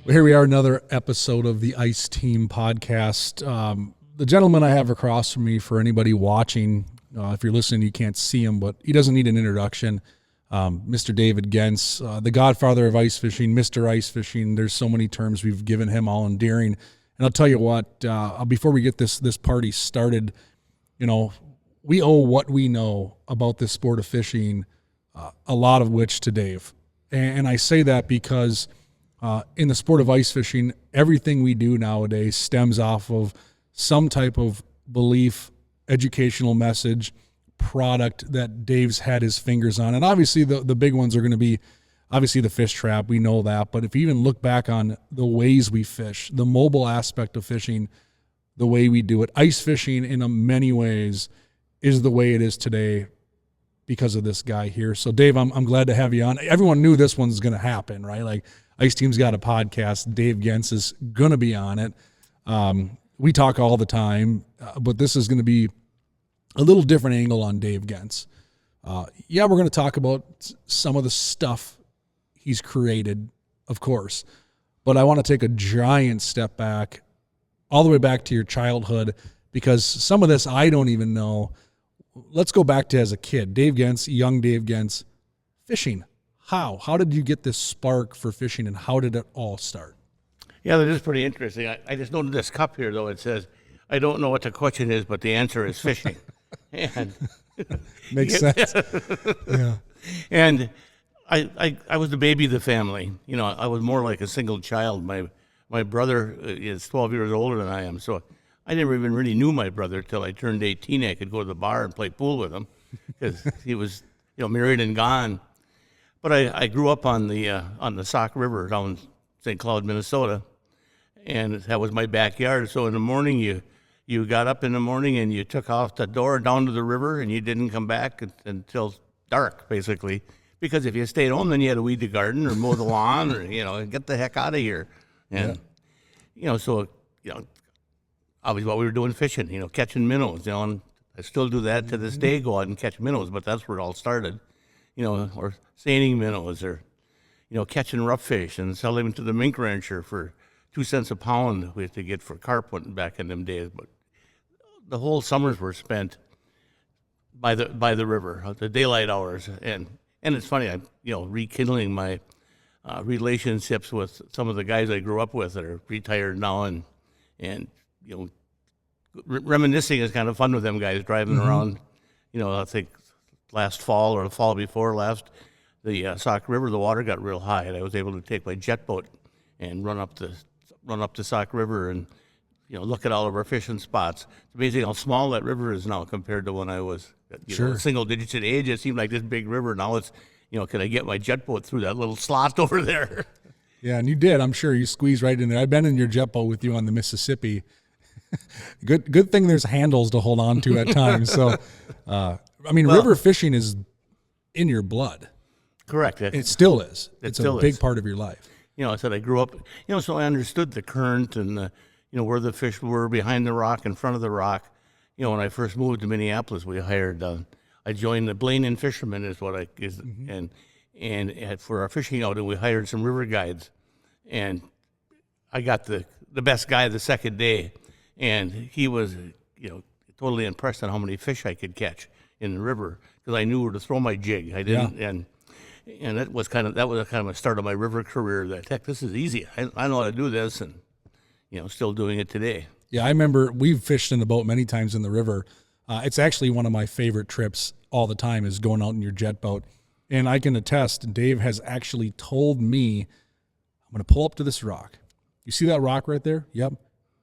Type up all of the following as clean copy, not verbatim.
Well, here we are, another episode of the Ice Team podcast. The gentleman I have across from me, for anybody watching, if you're listening, you can't see him, but he doesn't need an introduction. Mr. David Genz, the Godfather of Ice Fishing, Mr. Ice Fishing. There's so many terms we've given him, all endearing. And I'll tell you what, before we get this party started, you know, we owe what we know about this sport of fishing, a lot of which to Dave. And I say that because in the sport of ice fishing, everything we do nowadays stems off of some type of belief, educational message, product that Dave's had his fingers on. And obviously the big ones are going to be obviously the fish trap. We know that. But if you even look back on the ways we fish, the mobile aspect of fishing, the way we do it, ice fishing in many ways is the way it is today because of this guy here. So Dave, I'm glad to have you on. Everyone knew this one's going to happen, right? Like, Ice Team's got a podcast. Dave Genz is going to be on it. We talk all the time, but this is going to be a little different angle on Dave Genz. We're going to talk about some of the stuff he's created, of course, but I want to take a giant step back, all the way back to your childhood, because some of this I don't even know. Let's go back to as a kid. Dave Genz, young Dave Genz, fishing. How did you get this spark for fishing, and how did it all start? Yeah, that is pretty interesting. I just noted this cup here, though. It says, I don't know what the question is, but the answer is fishing. And Makes sense. Yeah. And I was the baby of the family. You know, I was more like a single child. My brother is 12 years older than I am, so I never even really knew my brother till I turned 18. I could go to the bar and play pool with him because he was, married and gone. But I grew up on the Sauk River down in St. Cloud, Minnesota, and that was my backyard. So in the morning, you got up in the morning and you took off the door down to the river, and you didn't come back until dark, basically, because if you stayed home, then you had to weed the garden or mow the lawn or get the heck out of here. And obviously what we were doing, fishing, catching minnows. And I still do that to this day, go out and catch minnows, but that's where it all started. Or seining minnows, or, catching rough fish and selling them to the mink rancher for 2 cents a pound we had to get for carp back in them days. But the whole summers were spent by the river, the daylight hours. And it's funny, I'm, rekindling my relationships with some of the guys I grew up with that are retired now, and reminiscing is kind of fun with them guys, driving around, I think, last fall or the fall before last, the Sauk River, the water got real high, and I was able to take my jet boat and run up the Sauk River and look at all of our fishing spots. It's amazing how small that river is now compared to when I was single digits in age. It seemed like this big river. Now it's can I get my jet boat through that little slot over there? Yeah, and you did. I'm sure you squeezed right in there. I've been in your jet boat with you on the Mississippi. Good thing there's handles to hold on to at times. So. River fishing is in your blood. Correct. It still is. It's a big part of your life. I said I grew up, so I understood the current and, where the fish were behind the rock, in front of the rock. When I first moved to Minneapolis, I joined the Blaine and Fishermen and for our fishing outing, we hired some river guides. And I got the best guy the second day. And he was, totally impressed on how many fish I could catch in the river, because I knew where to throw my jig. I didn't, and that was kind of a start of my river career. That heck, this is easy. I know how to do this, and still doing it today. Yeah, I remember we've fished in the boat many times in the river. It's actually one of my favorite trips all the time is going out in your jet boat, and I can attest. Dave has actually told me, "I'm going to pull up to this rock. You see that rock right there? Yep.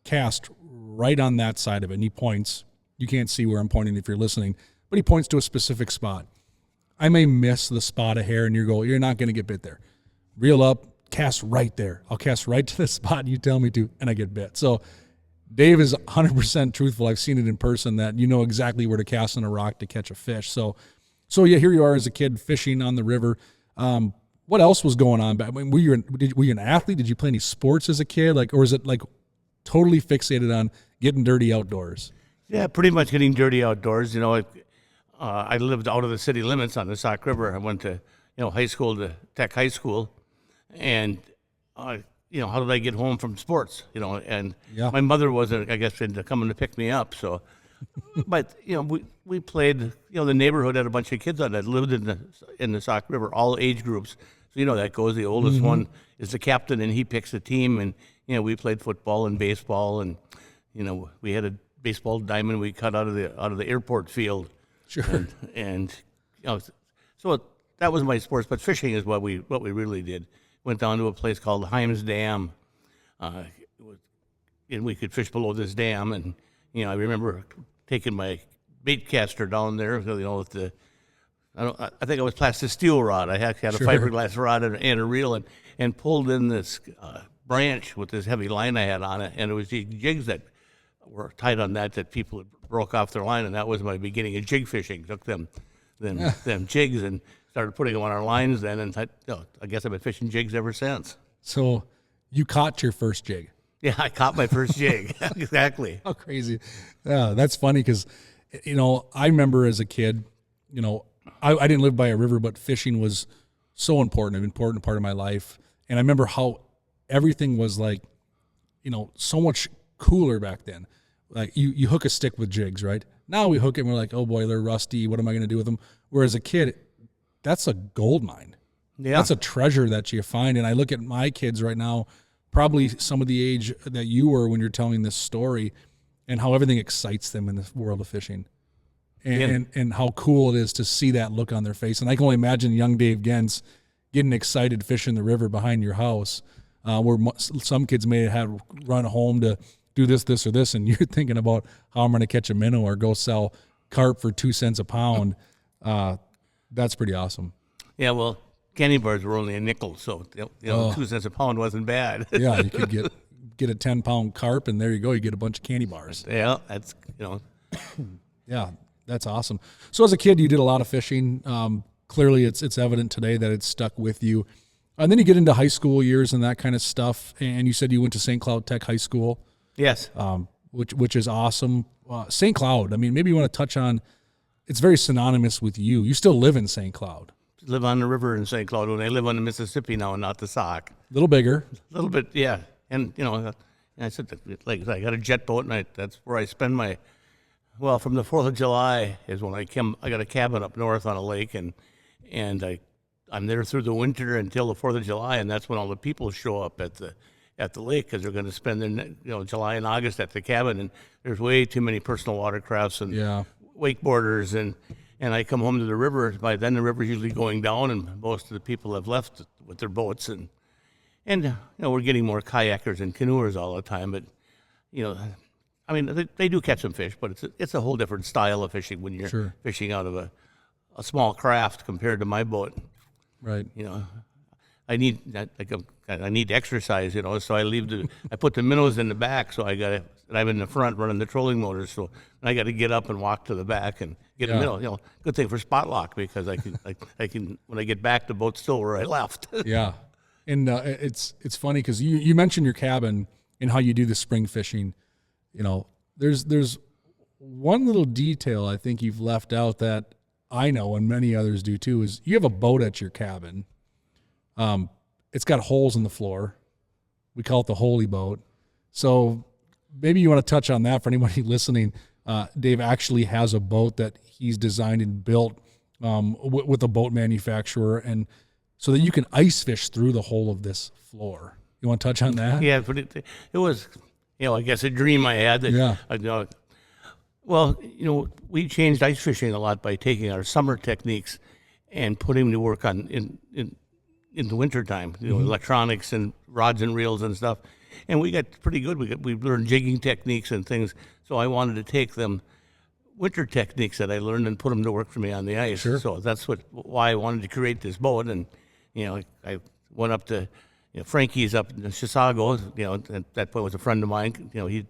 Cast right on that side of it." And he points. You can't see where I'm pointing if you're listening, but he points to a specific spot. I may miss the spot of hair, and you're not going to get bit there. Reel up, cast right there. I'll cast right to the spot you tell me to, and I get bit. So Dave is 100% truthful. I've seen it in person that you know exactly where to cast on a rock to catch a fish. So yeah, here you are as a kid fishing on the river. What else was going on? Were you an athlete? Did you play any sports as a kid? Or is it totally fixated on getting dirty outdoors? Yeah, pretty much getting dirty outdoors. I lived out of the city limits on the Sauk River. I went to high school, to Tech High School, and how did I get home from sports? And Yeah. my mother wasn't, I guess, into coming to pick me up. So, but we played. The neighborhood had a bunch of kids that lived in the Sauk River, all age groups. So that goes. The oldest one is the captain, and he picks the team. And we played football and baseball, and we had a baseball diamond we cut out of the airport field. Sure. And so that was my sports. But fishing is what we really did. Went down to a place called Himes Dam, and we could fish below this dam. And I remember taking my bait caster down there. With the I think it was plastic steel rod. I actually had a fiberglass rod and a reel, and pulled in this branch with this heavy line I had on it, and it was the jigs that were tied on that people had broke off their line, and that was my beginning of jig fishing. Took them jigs and started putting them on our lines then, and I guess I've been fishing jigs ever since. So you caught your first jig. Yeah, I caught my first jig. Exactly. How crazy. Yeah, that's funny because, I remember as a kid, I didn't live by a river, but fishing was so important, an important part of my life. And I remember how everything was like, so much cooler back then. Like you hook a stick with jigs, right? Now we hook it and we're like, oh boy, they're rusty. What am I going to do with them? Whereas a kid, that's a gold mine. Yeah. That's a treasure that you find. And I look at my kids right now, probably some of the age that you were when you're telling this story, and how everything excites them in the world of fishing. And how cool it is to see that look on their face. And I can only imagine young Dave Genz getting excited fishing the river behind your house, where some kids may have run home to do this, or this, and you're thinking about how I'm going to catch a minnow or go sell carp for 2 cents a pound. That's pretty awesome. Yeah, well, candy bars were only a nickel, so 2 cents a pound wasn't bad. Yeah, you could get a 10-pound carp, and there you go. You get a bunch of candy bars. Yeah, that's Yeah, that's awesome. So as a kid, you did a lot of fishing. Clearly, it's evident today that it's stuck with you. And then you get into high school years and that kind of stuff. And you said you went to St. Cloud Tech High School. Yes. Which is awesome. St. Cloud, maybe you want to touch on, it's very synonymous with you. You still live in St. Cloud. Live on the river in St. Cloud. When I live on the Mississippi now and not the Sauk. A little bigger. A little bit, yeah. And, I said, like, I got a jet boat, and that's where I spend from the 4th of July is when I got a cabin up north on a lake, and I'm there through the winter until the 4th of July, and that's when all the people show up at the lake because they're going to spend their July and August at the cabin, and there's way too many personal watercrafts and wakeboarders, and I come home to the river. By then the river's usually going down, and most of the people have left with their boats, and we're getting more kayakers and canoers all the time, but they do catch some fish, but it's a whole different style of fishing when you're fishing out of a small craft compared to my boat. Right. I need to exercise, so I put the minnows in the back, so I'm in the front running the trolling motors, so I got to get up and walk to the back and get a minnow. Good thing for spot lock because I can when I get back, the boat's still where I left. Yeah. And it's funny because you mentioned your cabin and how you do the spring fishing. There's one little detail I think you've left out that I know and many others do too, is you have a boat at your cabin. It's got holes in the floor. We call it the holy boat. So maybe you want to touch on that for anybody listening. Dave actually has a boat that he's designed and built with a boat manufacturer, and so that you can ice fish through the hole of this floor. You want to touch on that? Yeah, but it was, I guess a dream I had. We changed ice fishing a lot by taking our summer techniques and putting them to work in the wintertime, electronics and rods and reels and stuff. And we got pretty good. We learned jigging techniques and things. So I wanted to take them winter techniques that I learned and put them to work for me on the ice. Sure. So that's why I wanted to create this boat. And, I went up to Frankie's up in Chisago. At that point was a friend of mine. He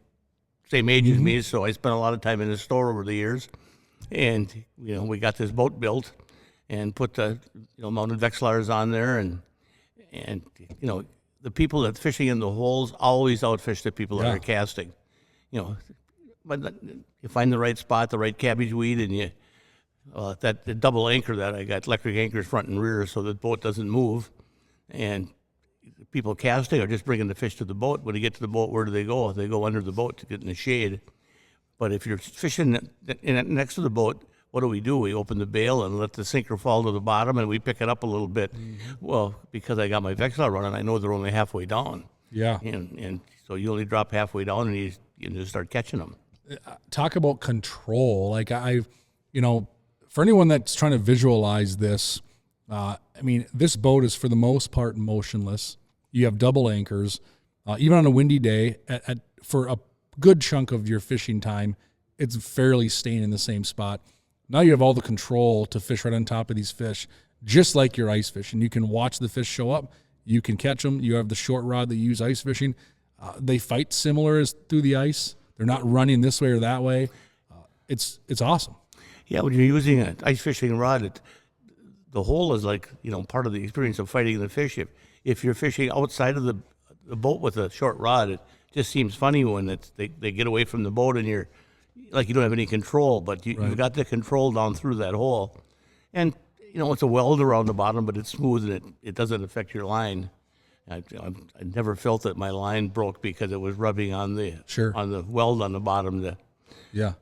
same age as me, so I spent a lot of time in his store over the years. And we got this boat built and put the mounted Vexilars on there, and the people that fishing in the holes always outfish the people that are casting. But you find the right spot, the right cabbage weed, and the double anchor that I got, electric anchors front and rear, so the boat doesn't move. And people casting are just bringing the fish to the boat. When they get to the boat, where do they go? They go under the boat to get in the shade. But if you're fishing next to the boat, what do? We open the bail and let the sinker fall to the bottom, and we pick it up a little bit. Well, because I got my Vexlar running, I know they're only halfway down. Yeah. And so you only drop halfway down, and you just start catching them. Talk about control. Like for anyone that's trying to visualize this, this boat is for the most part motionless. You have double anchors. Even on a windy day, for a good chunk of your fishing time, it's fairly staying in the same spot. Now you have all the control to fish right on top of these fish, just like you're ice fishing. You can watch the fish show up. You can catch them. You have the short rod that you use ice fishing. They fight similar as through the ice. They're not running this way or that way. It's awesome. Yeah, when you're using an ice fishing rod, the hole is like, part of the experience of fighting the fish. If you're fishing outside of the boat with a short rod, it just seems funny when they get away from the boat and you're like you don't have any control, but you've got the control down through that hole. And, it's a weld around the bottom, but it's smooth and it doesn't affect your line. I never felt that my line broke because it was rubbing on the weld on the bottom. Yeah.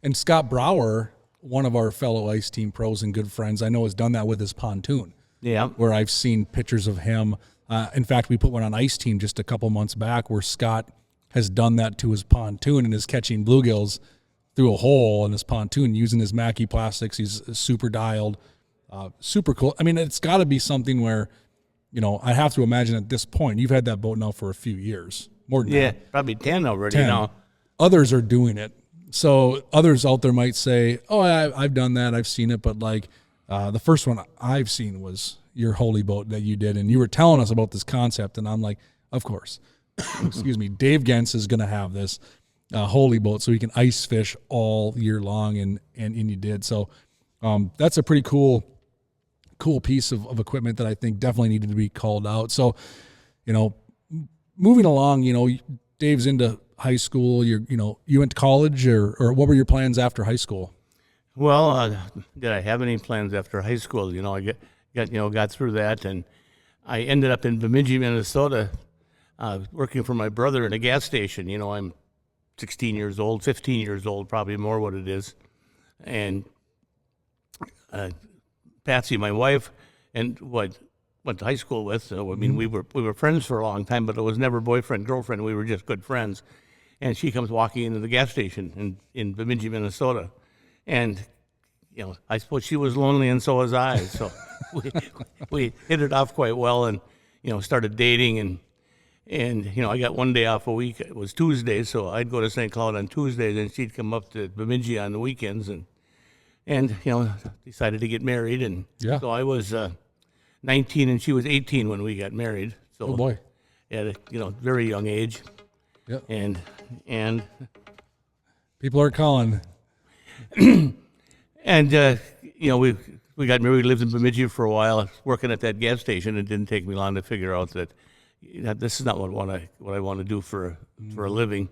And Scott Brower, one of our fellow ice team pros and good friends, I know has done that with his pontoon. Yeah. Where I've seen pictures of him. In fact, we put one on Ice Team just a couple months back where Scott has done that to his pontoon and is catching bluegills through a hole in his pontoon using his Mackie plastics. He's super dialed, super cool. It's got to be something where, I have to imagine at this point, you've had that boat now for a few years, more than that. Probably 10 already now. Others are doing it. So others out there might say, oh, I've done that. I've seen it. But the first one I've seen was your holy boat that you did. And you were telling us about this concept. And I'm like, of course, excuse me, Dave Genz is going to have this holy boat so he can ice fish all year long. And you did. So that's a pretty cool piece of equipment that I think definitely needed to be called out. So, moving along, Dave's into high school. You went to college or what were your plans after high school? Well, did I have any plans after high school? I got through that, and I ended up in Bemidji, Minnesota, working for my brother in a gas station. I'm 16 years old, 15 years old, probably more what it is. And Patsy, my wife, and went to high school with. So, we were friends for a long time, but it was never boyfriend, girlfriend. We were just good friends. And she comes walking into the gas station in Bemidji, Minnesota. And, I suppose she was lonely and so was I. So we hit it off quite well and, started dating. And I got one day off a week. It was Tuesday, so I'd go to St. Cloud on Tuesdays, and she'd come up to Bemidji on the weekends. And decided to get married. And so I was 19 and she was 18 when we got married. So oh, boy. At a very young age. Yep. And people are calling. And, we got married, lived in Bemidji for a while, working at that gas station. It didn't take me long to figure out that this is not what I want to do for a living.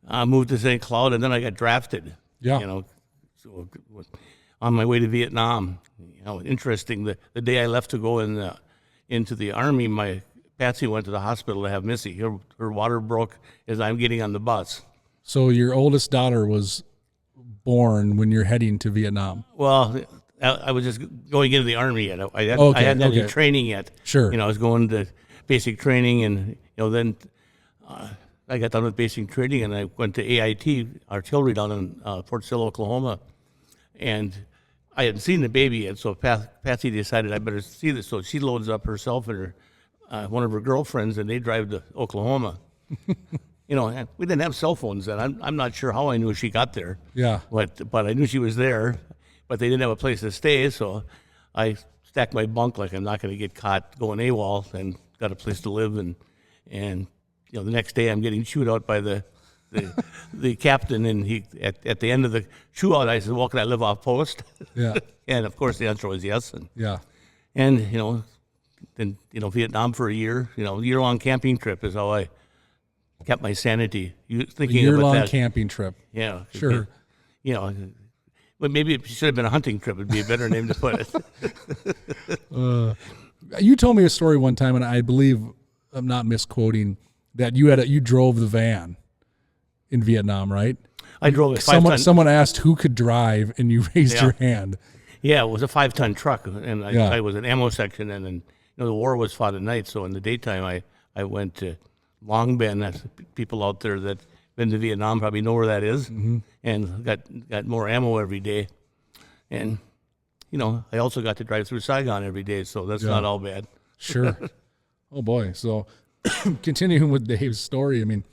I moved to St. Cloud, and then I got drafted. Yeah. So on my way to Vietnam. Interesting, the day I left to go into the Army, my Patsy went to the hospital to have Missy. Her water broke as I'm getting on the bus. So your oldest daughter was born when you're heading to Vietnam? Well, I was just going into the Army yet. I hadn't had any training yet. Sure. I was going to basic training, and then I got done with basic training, and I went to AIT artillery down in Fort Sill, Oklahoma, and I hadn't seen the baby yet. So Patsy decided I better see this. So she loads up herself and one of her girlfriends, and they drive to Oklahoma. And we didn't have cell phones then. I'm not sure how I knew she got there. Yeah. But I knew she was there, but they didn't have a place to stay, so I stacked my bunk like I'm not going to get caught going AWOL, and got a place to live. And the next day I'm getting chewed out by the captain, and he at the end of the chew out, I said, "Well, can I live off post?" Yeah. And of course the answer was yes. And then Vietnam for a year. Year-long camping trip is how I kept my sanity. Thinking a year-long about that camping trip. Yeah, sure. But maybe it should have been a hunting trip. It'd be a better name to put it. You told me a story one time, and I believe I'm not misquoting that you drove the van in Vietnam, right? I drove a 5 ton. Someone asked who could drive, and you raised your hand. Yeah, it was a 5-ton truck, and I was an ammo section, and then the war was fought at night, so in the daytime I went to Long Bend. That's people out there that been to Vietnam probably know where that is, and got more ammo every day, and I also got to drive through Saigon every day, so that's not all bad. Sure. Oh boy. So continuing with Dave's story, I mean,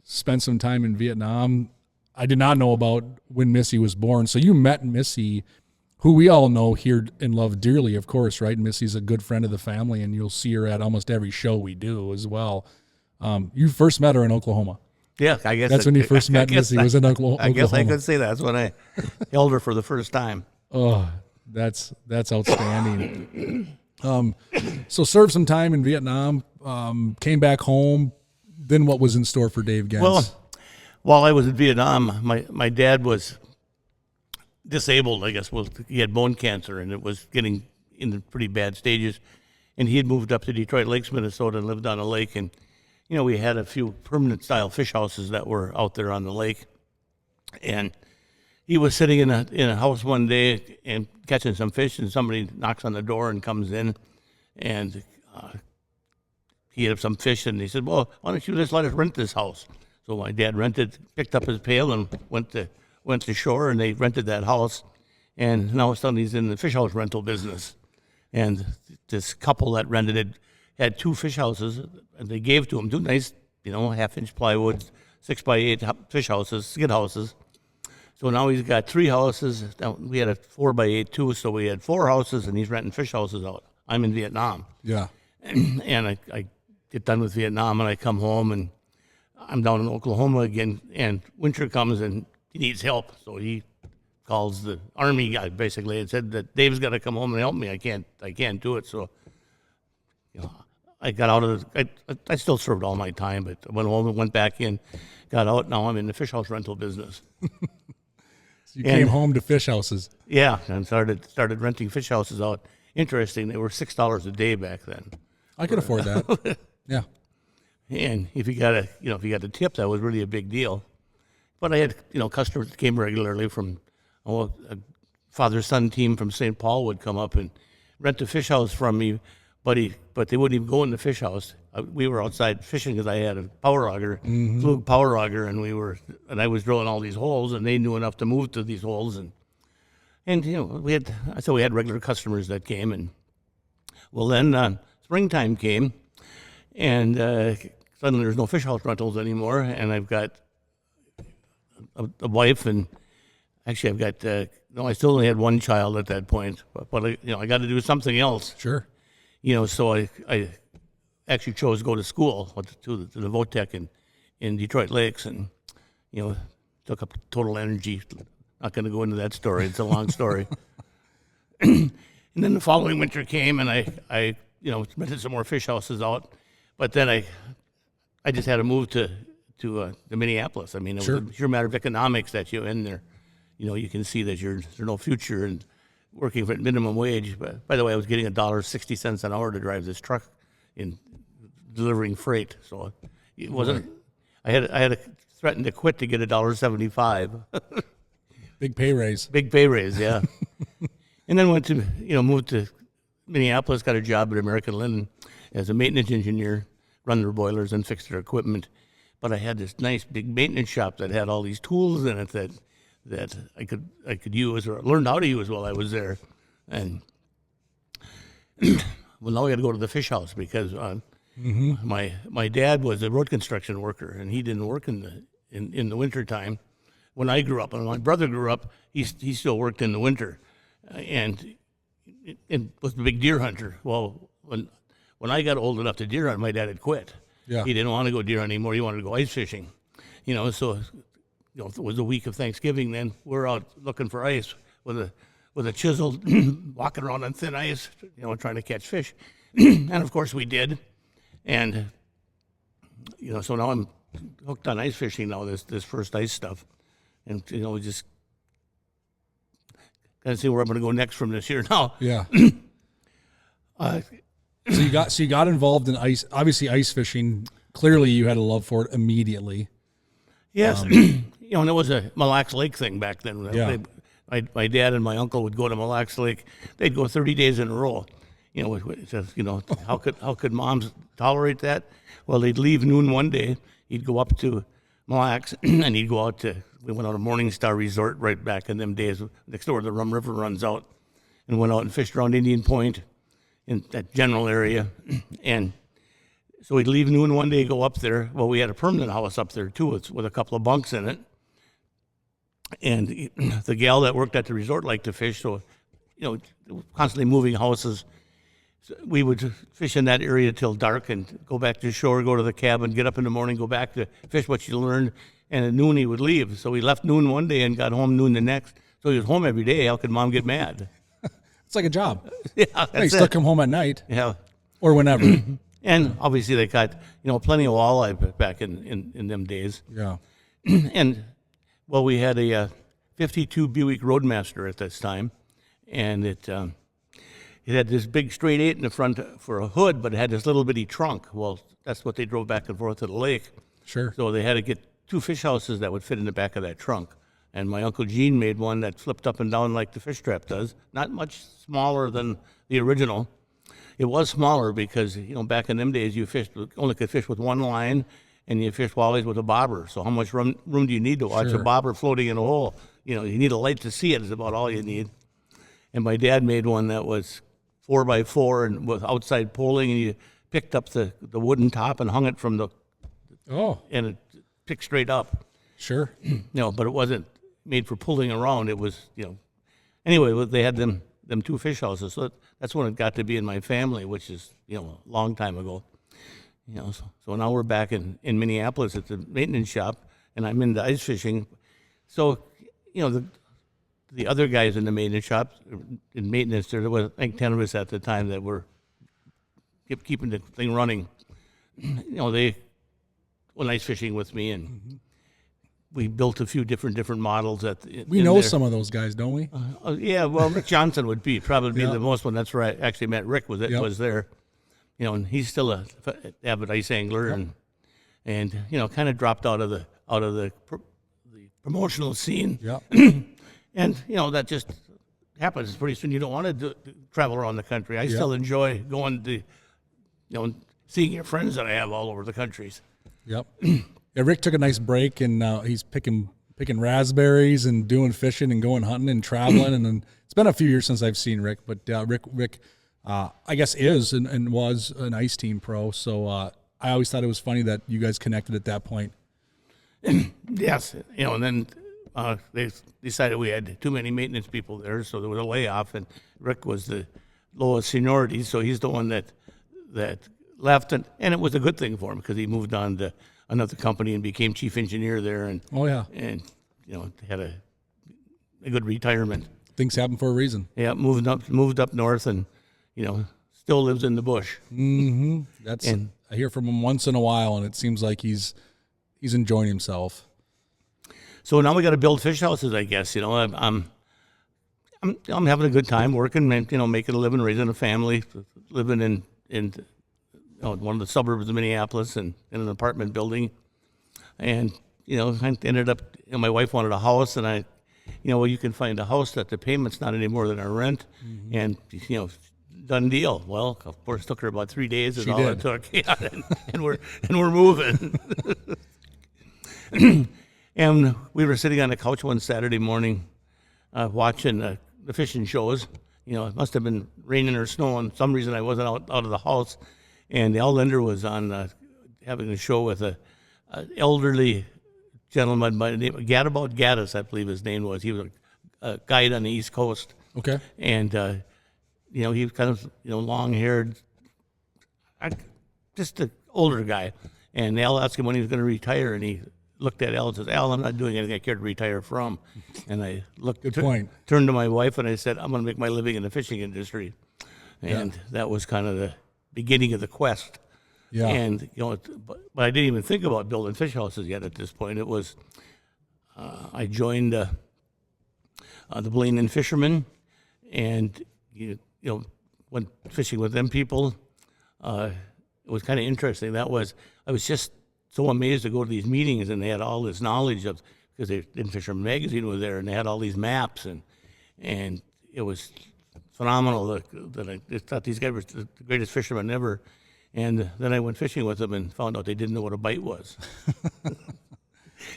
spent some time in Vietnam. I did not know about when Missy was born. So you met Missy, who we all know here and love dearly, of course, right? Missy's a good friend of the family, and you'll see her at almost every show we do as well. You first met her in Oklahoma. Yeah, I guess that's when you first met Missy. Was in Oklahoma. I guess I could say that's when I held her for the first time. Oh, that's outstanding. So served some time in Vietnam, came back home. Then what was in store for Dave Genz? Well, while I was in Vietnam, my dad was disabled, I guess. Well, he had bone cancer, and it was getting in pretty bad stages. And he had moved up to Detroit Lakes, Minnesota, and lived on a lake. And, we had a few permanent-style fish houses that were out there on the lake. And he was sitting in a house one day and catching some fish, and somebody knocks on the door and comes in, and he had some fish, and he said, "Well, why don't you just let us rent this house?" So my dad picked up his pail and went to shore, and they rented that house, and now suddenly he's in the fish house rental business. And this couple that rented it had 2 fish houses, and they gave to him 2 nice, 1/2-inch plywood, 6x8 fish houses, skid houses. So now he's got 3 houses. Now, we had a 4x8 too, so we had 4 houses, and he's renting fish houses out. I'm in Vietnam. Yeah. And I get done with Vietnam, and I come home, and I'm down in Oklahoma again, and winter comes, and he needs help. So he calls the Army guy, basically, and said that Dave's got to come home and help me. I can't do it. So, I got out of I still served all my time, but I went home and went back in, got out. Now I'm in the fish house rental business. So you came home to fish houses. Yeah, and started renting fish houses out. Interesting, they were $6 a day back then. I could afford that. Yeah. And if you got a tip, that was really a big deal. But I had customers that came regularly from a father-son team from St. Paul would come up and rent a fish house from me, but they wouldn't even go in the fish house. We were outside fishing because I had a power auger, flug power auger, and I was drilling all these holes, and they knew enough to move to these holes, and we had regular customers that came, and well then springtime came, and suddenly there's no fish house rentals anymore, and I've got a wife, and actually I've got I still only had 1 child at that point, but I got to do something else. Sure. So I actually chose to go to school to the VOTEC in Detroit Lakes, and took up total energy. Not going to go into that story; it's a long story. And then the following winter came, and I rented some more fish houses out, but then I just had to move to Minneapolis. I mean, it was a pure matter of economics that you're in there. You can see that there's no future in working for minimum wage. But by the way, I was getting $1.60 an hour to drive this truck in delivering freight. So it wasn't. I had to threaten to quit to get $1.75. Big pay raise. Big pay raise, yeah. And then went to moved to Minneapolis, got a job at American Linen as a maintenance engineer, run their boilers and fix their equipment. But I had this nice big maintenance shop that had all these tools in it that I could use or learned how to use while I was there. And well, now I got to go to the fish house because my dad was a road construction worker, and he didn't work in the winter time. When I grew up, and my brother grew up, he still worked in the winter, and was a big deer hunter. Well, when I got old enough to deer hunt, my dad had quit. Yeah. He didn't want to go deer hunt anymore. He wanted to go ice fishing. So it was the week of Thanksgiving. Then we're out looking for ice with a chisel, walking around on thin ice, trying to catch fish. And of course we did. And so now I'm hooked on ice fishing now. This first ice stuff, and we just gotta see where I'm going to go next from this here now. Yeah. Uh, So you got involved in ice fishing. Clearly, you had a love for it immediately. yes, and it was a Mille Lacs Lake thing back then. Yeah. My dad and my uncle would go to Mille Lacs Lake. They'd go 30 days in a row. How could moms tolerate that? Well, they'd leave noon one day. He'd go up to Mille Lacs, and he'd go out to. We went out to Morning Star Resort right back in them days, next door the Rum River runs out, and went out and fished around Indian Point in that general area. And so we'd leave noon one day, go up there. Well, we had a permanent house up there too, with a couple of bunks in it. And the gal that worked at the resort liked to fish, so constantly moving houses. So we would fish in that area till dark and go back to the shore, go to the cabin, get up in the morning, go back to fish what you learned, and at noon he would leave. So we left noon one day and got home noon the next. So he was home every day. How could mom get mad? It's like a job. Yeah, You that's still it. come home at night Yeah. or whenever. And obviously they got, plenty of walleye back in them days. Yeah. And, well, we had a 52 Buick Roadmaster at this time, and it had this big straight 8 in the front for a hood, but it had this little bitty trunk. Well, that's what they drove back and forth to the lake. Sure. So they had to get 2 fish houses that would fit in the back of that trunk. And my Uncle Gene made one that flipped up and down like the fish trap does, not much smaller than the original. It was smaller because, back in them days, you only could fish with one line, and you fish walleyes with a bobber. So how much room do you need to watch Sure. a bobber floating in a hole? You need a light to see it is about all you need. And my dad made one that was 4x4 and with outside poling, and you picked up the wooden top and hung it from and it picked straight up. Sure. But it wasn't made for pulling around. It was, anyway, they had them 2 fish houses. So that's when it got to be in my family, which is, a long time ago. So now we're back in Minneapolis at the maintenance shop, and I'm into ice fishing. So, the other guys in the maintenance shop, in maintenance, there was, I think, 10 of us at the time that were keeping the thing running. They went ice fishing with me, and we built a few different models. We know some of those guys, don't we? Yeah, well, Rick Johnson would probably be Yeah. the most one. That's where I actually met Rick. Was there, and he's still a avid ice angler, and kind of dropped out of the promotional scene. Yeah. And that just happens. Pretty soon you don't want to travel around the country. I still enjoy going to, seeing your friends that I have all over the countries. Yep. Yeah, Rick took a nice break, and he's picking raspberries and doing fishing and going hunting and traveling. And then it's been a few years since I've seen Rick, but Rick, I guess is and was an ice team pro. So I always thought it was funny that you guys connected at that point. Yes, and then they decided we had too many maintenance people there, so there was a layoff, and Rick was the lowest seniority, so he's the one that left, and it was a good thing for him because he moved on to another company and became chief engineer there, and had a good retirement. Things happen for a reason. Yeah, moved up north, and still lives in the bush. Mm-hmm. I hear from him once in a while, and it seems like he's enjoying himself. So now we got to build fish houses, I guess. I'm having a good time working, making a living, raising a family, living in one of the suburbs of Minneapolis and in an apartment building. And I ended up. My wife wanted a house, and I, you can find a house that the payment's not any more than our rent, and done deal. Well, of course, it took her about 3 days. Is all it took. Yeah, and we're moving. And we were sitting on the couch one Saturday morning, watching the fishing shows. It must have been raining or snowing. For some reason I wasn't out of the house, and Al Linder was on having a show with a elderly gentleman by the name of Gadabout Gaddis, I believe his name was. He was a guide on the East Coast. Okay. And he was kind of long-haired, just an older guy. And Al asked him when he was going to retire, and he looked at Al and says, "Al, I'm not doing anything I care to retire from." And I turned to my wife, and I said, "I'm going to make my living in the fishing industry." And that was kind of the beginning of the quest. Yeah. And but I didn't even think about building fish houses yet at this point. It was I joined the Blaine and Fishermen, and went fishing with them people. It was kind of interesting. I was just so amazed to go to these meetings, and they had all this knowledge of, because Fisherman Magazine was there, and they had all these maps, and it was phenomenal that I just thought these guys were the greatest fishermen ever. And then I went fishing with them and found out they didn't know what a bite was.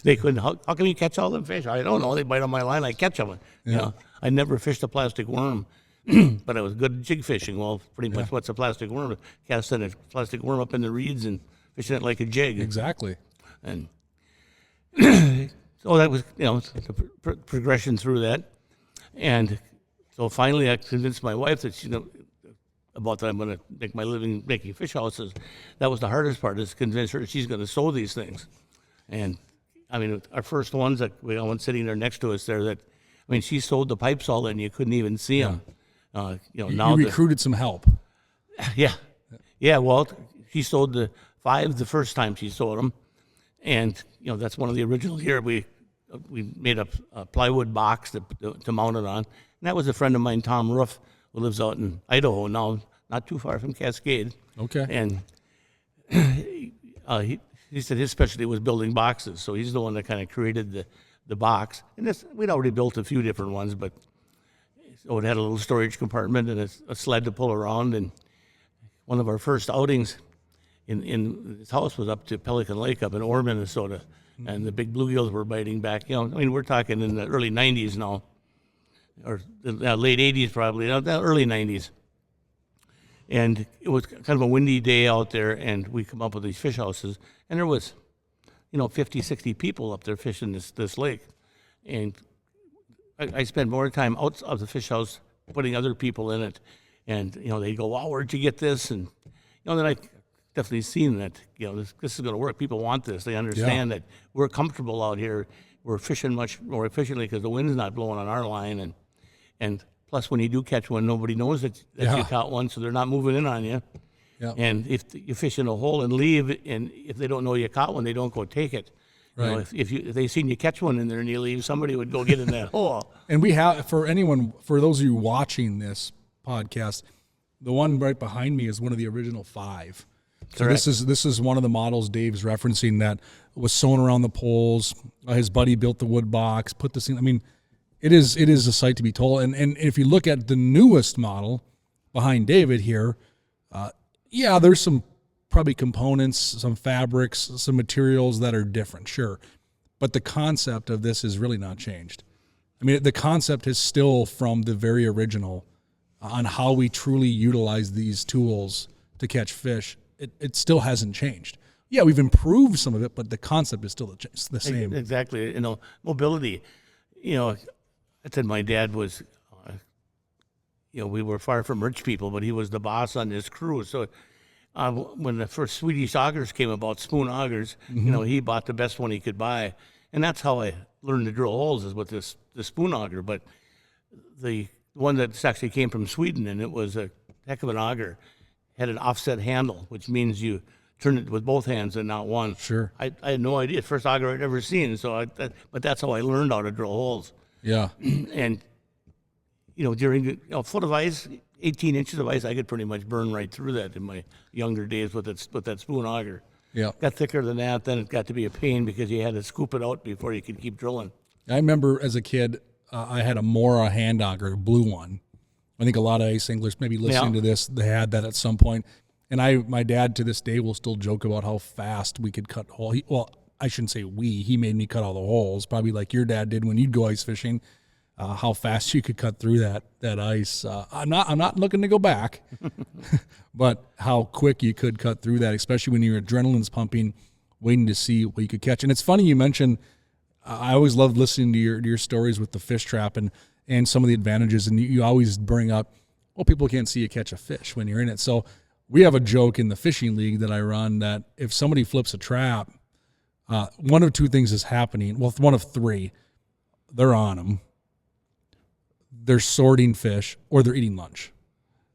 They couldn't. How can you catch all them fish? I don't know. They bite on my line. I catch them. You know, I never fished a plastic worm, but I was good at jig fishing. Well, pretty much what's a plastic worm? Casting a plastic worm up in the reeds and fishing it like a jig. Exactly. And so that was, the progression through that. And so finally I convinced my wife that, about that I'm going to make my living making fish houses. That was the hardest part, is convince her she's going to sew these things. And I mean, our first ones, that we got one sitting there next to us there, that, I mean, she sewed the pipes all in, you couldn't even see them. Now you recruited some help. Yeah. Well, she sewed the 5 the first time she sewed them, and that's one of the original here. We made a plywood box to mount it on, and that was a friend of mine, Tom Roof, who lives out in Idaho now, not too far from Cascade. Okay. And he said his specialty was building boxes, so he's the one that kind of created the box. And we'd already built a few different ones, but so it had a little storage compartment and a sled to pull around. And one of our first outings in his house was up to Pelican Lake up in Orr, Minnesota, and the big bluegills were biting back. We're talking in the early 90s now, or the late 80s probably, the early 90s. And it was kind of a windy day out there, and we come up with these fish houses, and there was, 50, 60 people up there fishing this lake. And I spent more time out of the fish house putting other people in it. And, they go, wow, where'd you get this? And, then I definitely seen that, this is going to work. People want this. They understand that we're comfortable out here. We're fishing much more efficiently because the wind's not blowing on our line. And plus, when you do catch one, nobody knows that you caught one, so they're not moving in on you. Yeah. And if you fish in a hole and leave, and if they don't know you caught one, they don't go take it. Right. If they seen you catch one in there and you leave, somebody would go get in that hole. And we have, for those of you watching this podcast, the one right behind me is one of the original 5. So this is one of the models Dave's referencing that was sewn around the poles. His buddy built the wood box, put this in. I mean, it is a sight to be told. And if you look at the newest model behind David here, there's some probably components, some fabrics, some materials that are different, sure. But the concept of this is really not changed. I mean, the concept is still from the very original on how we truly utilize these tools to catch fish. It still hasn't changed. Yeah, we've improved some of it, but the concept is still the same. Exactly. mobility. I said my dad was, we were far from rich people, but he was the boss on this crew. So when the first Swedish augers came about, spoon augers, he bought the best one he could buy. And that's how I learned to drill holes, is with the spoon auger. But the one that actually came from Sweden, and it was a heck of an auger, had an offset handle, which means you turn it with both hands and not one. Sure. I had no idea. First auger I'd ever seen. But that's how I learned how to drill holes. Yeah. And, during a foot of ice, 18 inches of ice, I could pretty much burn right through that in my younger days with that spoon auger. Yeah. Got thicker than that, then it got to be a pain because you had to scoop it out before you could keep drilling. I remember as a kid, I had a Mora hand auger, a blue one. I think a lot of ice anglers maybe listening to this, they had that at some point. And my dad to this day will still joke about how fast we could cut holes. I shouldn't say he made me cut all the holes, probably like your dad did when you'd go ice fishing. How fast you could cut through that ice. I'm not looking to go back, but how quick you could cut through that, especially when your adrenaline's pumping, waiting to see what you could catch. And it's funny you mentioned. I always loved listening to your stories with the fish trap and some of the advantages. And you always bring up, people can't see you catch a fish when you're in it. So we have a joke in the fishing league that I run that if somebody flips a trap, one of 2 things is happening. Well, one of 3. They're on them. They're sorting fish, or they're eating lunch.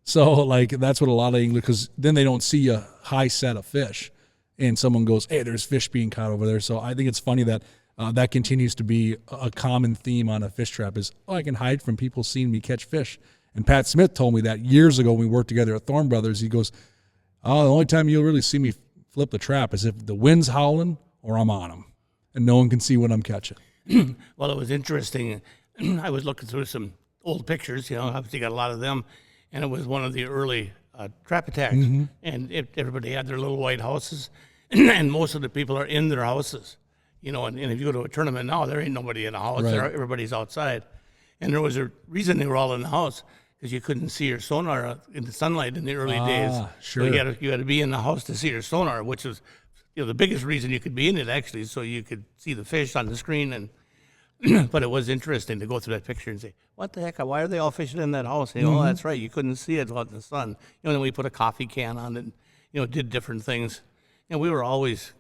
So, that's what a lot of anglers, because then they don't see a high set of fish, and someone goes, hey, there's fish being caught over there. So I think it's funny that that continues to be a common theme on a fish trap is, I can hide from people seeing me catch fish. And Pat Smith told me that years ago when we worked together at Thorn Brothers. He goes, "Oh, the only time you'll really see me flip the trap is if the wind's howling or I'm on them, and no one can see what I'm catching." Well, it was interesting. I was looking through some old pictures, obviously got a lot of them, and it was one of the early trap attacks. And everybody had their little white houses, and most of the people are in their houses, and if you go to a tournament now, there ain't nobody in the house. Right. Everybody's outside. And there was a reason they were all in the house, because you couldn't see your sonar in the sunlight in the early days. Sure. So you had to be in the house to see your sonar, which was the biggest reason you could be in it, actually, so you could see the fish on the screen. And but it was interesting to go through that picture and say, what the heck, why are they all fishing in that house? And, oh, that's right, you couldn't see it out in the sun. Then we put a coffee can on it and, did different things. We were always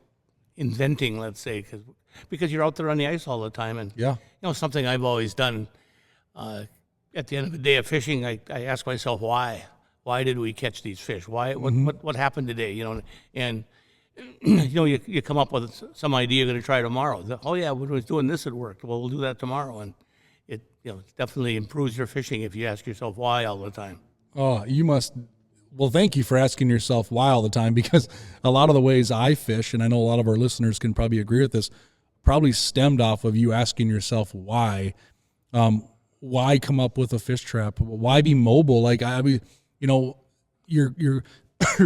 inventing, let's say, because you're out there on the ice all the time. And, something I've always done, at the end of the day of fishing, I ask myself, why? Why did we catch these fish? Why? What happened today? And you come up with some idea you're going to try tomorrow. Oh yeah, when I was doing this, it worked. Well, we'll do that tomorrow, and it definitely improves your fishing if you ask yourself why all the time. Oh, you must. Well, thank you for asking yourself why all the time, because a lot of the ways I fish, and I know a lot of our listeners can probably agree with this, probably stemmed off of you asking yourself why. Why come up with a fish trap? Why be mobile? Like your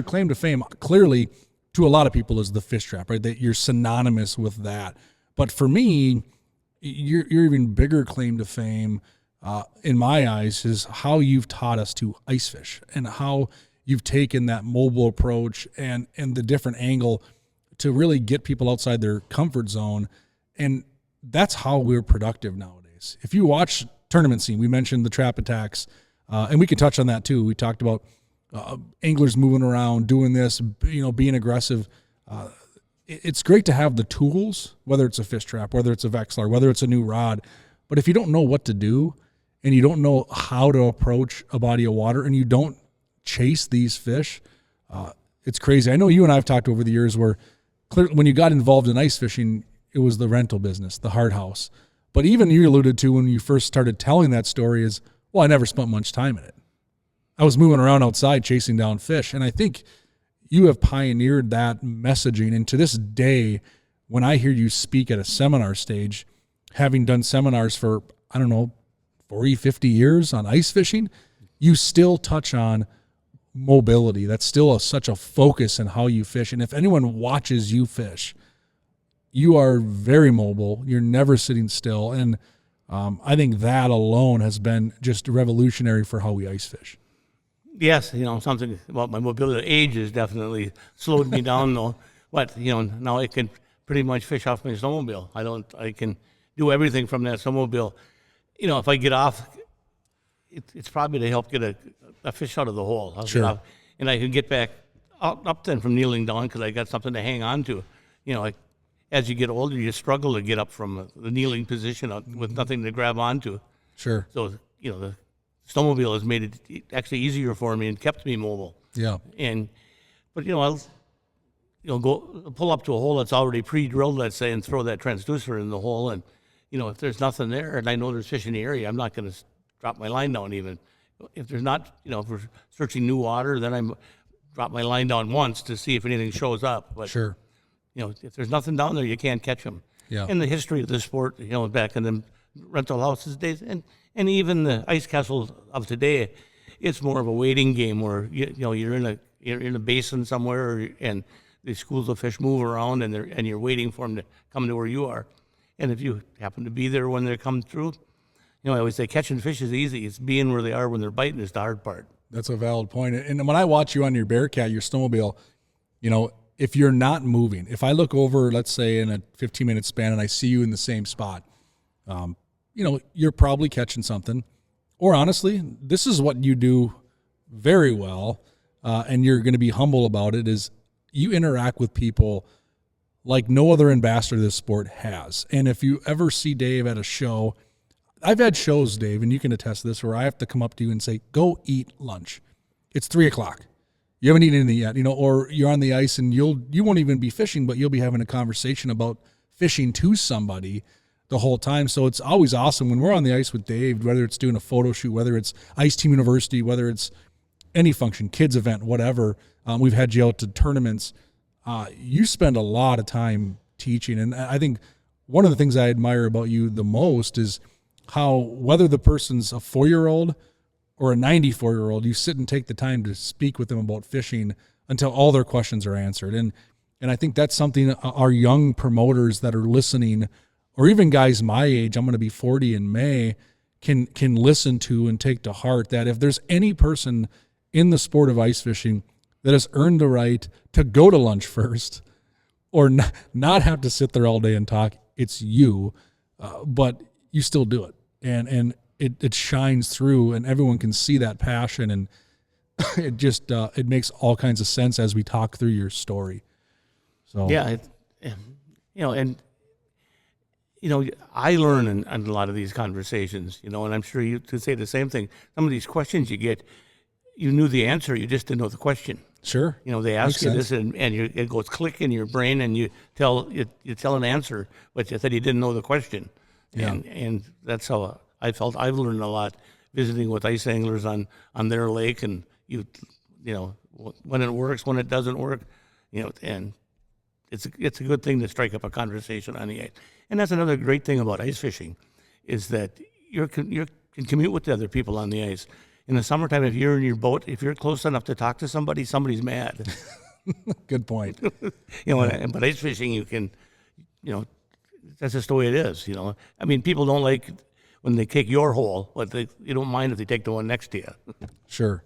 claim to fame clearly to a lot of people is the fish trap, right? That you're synonymous with that. But for me, your even bigger claim to fame, in my eyes, is how you've taught us to ice fish and how you've taken that mobile approach and the different angle to really get people outside their comfort zone. And that's how we're productive nowadays. If you watch tournament scene, we mentioned the trap attacks, and we can touch on that too. We talked about anglers moving around, doing this, being aggressive. It's great to have the tools, whether it's a fish trap, whether it's a Vexlar, whether it's a new rod. But if you don't know what to do and you don't know how to approach a body of water and you don't chase these fish, it's crazy. I know you and I have talked over the years where clearly when you got involved in ice fishing, it was the rental business, the hard house. But even you alluded to when you first started telling that story is, well, I never spent much time in it. I was moving around outside chasing down fish. And I think you have pioneered that messaging. And to this day, when I hear you speak at a seminar stage, having done seminars for, 40, 50 years on ice fishing, you still touch on mobility. That's still such a focus in how you fish. And if anyone watches you fish, you are very mobile. You're never sitting still. And I think that alone has been just revolutionary for how we ice fish. Yes, something about my mobility. Age has definitely slowed me down, though. But, now I can pretty much fish off my snowmobile. I can do everything from that snowmobile. If I get off, it's probably to help get a fish out of the hole. I'll Sure. get off, and I can get back up then from kneeling down because I got something to hang on to. As you get older, you struggle to get up from the kneeling position with nothing to grab onto. Sure. So, the snowmobile has made it actually easier for me and kept me mobile. Yeah. But I'll go pull up to a hole that's already pre-drilled, let's say, and throw that transducer in the hole. And if there's nothing there, and I know there's fish in the area, I'm not going to drop my line down even. If there's not, if we're searching new water, then I drop my line down once to see if anything shows up. But Sure. If there's nothing down there, you can't catch them. Yeah. In the history of the sport, back in the rental houses days, and even the ice castles of today, it's more of a waiting game where you're in a basin somewhere, and the schools of fish move around, and you're waiting for them to come to where you are. And if you happen to be there when they come through, I always say catching fish is easy. It's being where they are when they're biting is the hard part. That's a valid point. And when I watch you on your Bearcat, your snowmobile, if you're not moving, if I look over, let's say in a 15-minute span, and I see you in the same spot, you're probably catching something. Or honestly, this is what you do very well, and you're going to be humble about it, is you interact with people like no other ambassador this sport has. And if you ever see Dave at a show, I've had shows, Dave, and you can attest to this, where I have to come up to you and say, go eat lunch. It's 3:00. You haven't eaten anything yet, or you're on the ice and you won't even be fishing, but you'll be having a conversation about fishing to somebody. the whole time. So it's always awesome when we're on the ice with Dave, whether it's doing a photo shoot, whether it's Ice Team University, whether it's any function, kids event, whatever. We've had you out to tournaments. You spend a lot of time teaching. And I think one of the things I admire about you the most is how, whether the person's a 4-year-old or a 94-year-old, you sit and take the time to speak with them about fishing until all their questions are answered. And I think that's something our young promoters that are listening, or even guys my age, I'm going to be 40 in May, can listen to and take to heart, that if there's any person in the sport of ice fishing that has earned the right to go to lunch first or not have to sit there all day and talk, it's you, but you still do it. And it shines through, and everyone can see that passion, and it just it makes all kinds of sense as we talk through your story. So yeah, I learn in a lot of these conversations, and I'm sure you could say the same thing. Some of these questions you get, you knew the answer, you just didn't know the question. Sure. They ask you this, and it goes click in your brain, and you tell an answer, but you said you didn't know the question. Yeah. And that's how I felt. I've learned a lot visiting with ice anglers on their lake, and when it works, when it doesn't work, and it's a good thing to strike up a conversation on the ice. And that's another great thing about ice fishing, is that you can commute with the other people on the ice. In the summertime, if you're in your boat, if you're close enough to talk to somebody, somebody's mad. Good point. But ice fishing, you can, that's just the way it is. I mean, people don't like when they take your hole, but you don't mind if they take the one next to you. Sure.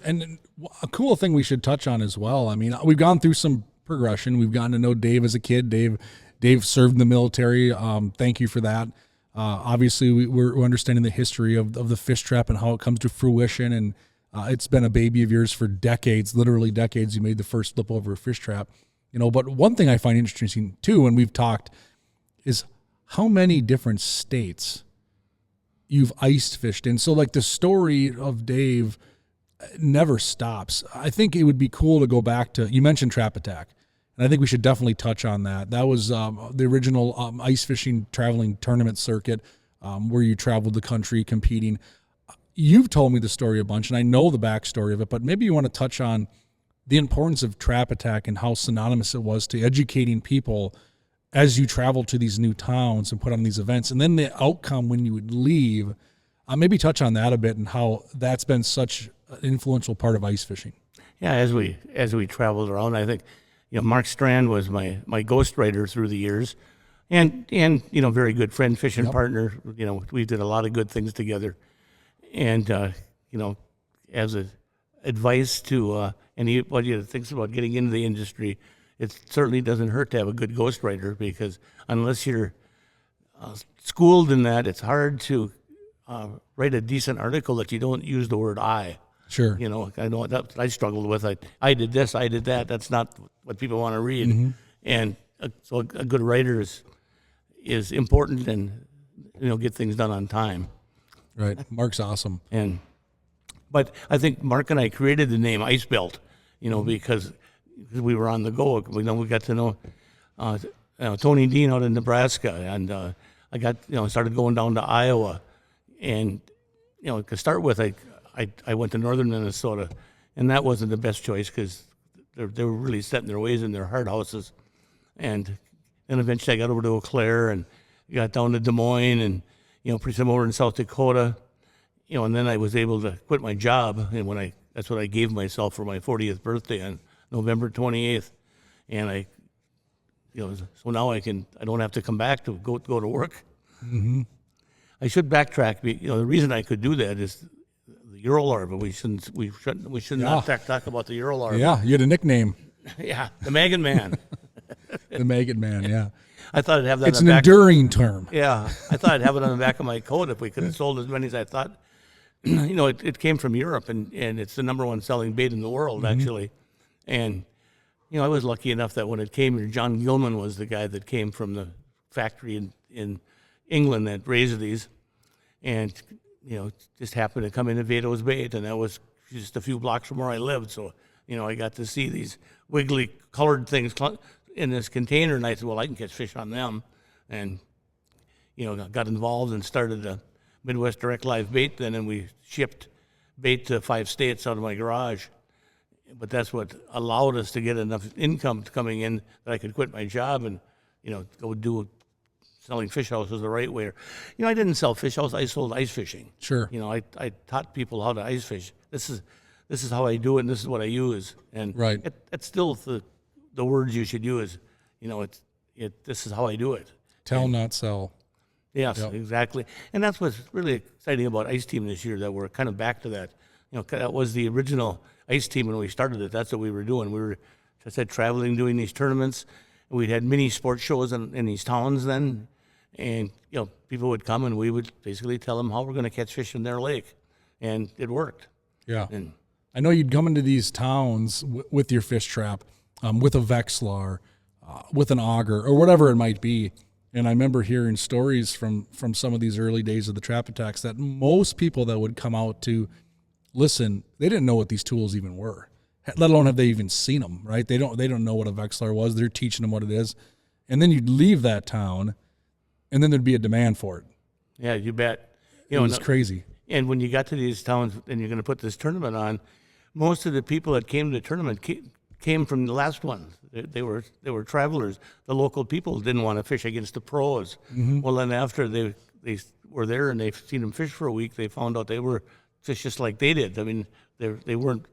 And a cool thing we should touch on as well. I mean, we've gone through some progression. We've gotten to know Dave as a kid. Dave served in the military. Thank you for that. Obviously, we're understanding the history of the fish trap and how it comes to fruition. And it's been a baby of yours for decades, literally decades. You made the first flip over a fish trap. But one thing I find interesting too, when we've talked, is how many different states you've ice fished in. So like the story of Dave never stops. I think it would be cool to go back to, you mentioned Trap Attack, and I think we should definitely touch on that. That was the original ice fishing traveling tournament circuit, where you traveled the country competing. You've told me the story a bunch, and I know the backstory of it, but maybe you want to touch on the importance of Trap Attack and how synonymous it was to educating people as you travel to these new towns and put on these events, and then the outcome when you would leave. Maybe touch on that a bit and how that's been such an influential part of ice fishing. Yeah, as we traveled around, I think, Mark Strand was my ghostwriter through the years, and very good friend, fishing partner. We did a lot of good things together, and as advice to anybody that thinks about getting into the industry, it certainly doesn't hurt to have a good ghostwriter, because unless you're schooled in that, it's hard to write a decent article that you don't use the word I. Sure. I know that I struggled with. I did this, I did that. That's not what people want to read. Mm-hmm. And so a good writer is important, and get things done on time. Right. Mark's awesome. But I think Mark and I created the name Ice Belt, because we were on the go. We got to know Tony Dean out in Nebraska, and I got started going down to Iowa, and to start with, I went to northern Minnesota, and that wasn't the best choice, because they were really set in their ways in their hard houses. And then eventually I got over to Eau Claire and got down to Des Moines, and pretty soon over in South Dakota, and then I was able to quit my job, and that's what I gave myself for my 40th birthday on November 28th, and so now I don't have to come back to go to work. Mm-hmm. I should backtrack. The reason I could do that is the Euro larva. We should not talk about the Euro larva. Yeah, you had a nickname. Yeah, the Maggot Man. The Maggot Man. Yeah. I thought I'd have that. It's an enduring term. Yeah, I thought I'd have it on the back of my coat if we could have sold as many as I thought. It came from Europe, and it's the number one selling bait in the world, mm-hmm. actually. And I was lucky enough that when it came here, John Gilman was the guy that came from the factory in England that raised these, and just happened to come into Veto's bait, and that was just a few blocks from where I lived. So I got to see these wiggly colored things in this container, and I said, well, I can catch fish on them. And got involved and started a Midwest Direct Live Bait then, and we shipped bait to 5 states out of my garage. But that's what allowed us to get enough income coming in that I could quit my job and, go do selling fish houses the right way. I didn't sell fish houses. I sold ice fishing. Sure. I taught people how to ice fish. This is how I do it, and this is what I use. And Right. It's still the words you should use. This is how I do it. Tell, not sell. Yes, Yep. exactly. And that's what's really exciting about Ice Team this year, that we're kind of back to that. That was the original Ice Team when we started it. That's what we were doing. We were, as I said, traveling, doing these tournaments. We had mini sports shows in these towns then. And, people would come and we would basically tell them how we're going to catch fish in their lake. And it worked. Yeah. And I know you'd come into these towns with your fish trap, with a Vexlar, with an auger, or whatever it might be. And I remember hearing stories from some of these early days of the trap attacks that most people that would come out to listen, they didn't know what these tools even were, let alone have they even seen them, right? They don't know what a Vexlar was. They're teaching them what it is. And then you'd leave that town, and then there'd be a demand for it. yeah, you bet. It was crazy. And when you got to these towns and you're going to put this tournament on, most of the people that came to the tournament came from the last one. They were travelers. The local people didn't want to fish against the pros. Mm-hmm. Well, then after they were there and they've seen them fish for a week, they found out they were fish just like they did. I mean, they weren't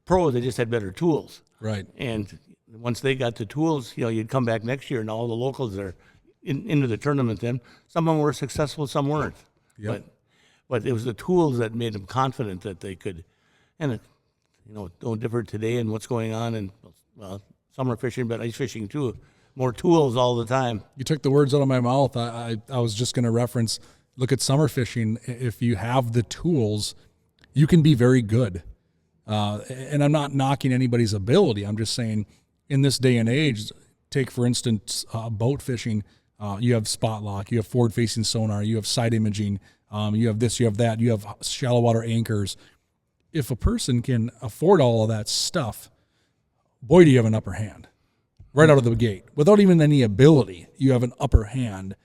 pros. They just had better tools. Right. And once they got the tools, you'd come back next year and all the locals are into the tournament. Then some of them were successful, some weren't. Yep. But it was the tools that made them confident that they could. And no different today in what's going on in summer fishing, but ice fishing too. More tools all the time. You took the words out of my mouth. I was just going to reference, look at summer fishing. If you have the tools, you can be very good. And I'm not knocking anybody's ability. I'm just saying in this day and age, take, for instance, boat fishing. You have spot lock, you have forward-facing sonar, you have side imaging, you have this, you have that, you have shallow water anchors. If a person can afford all of that stuff, boy, do you have an upper hand right out of the gate. Without even any ability, you have an upper hand.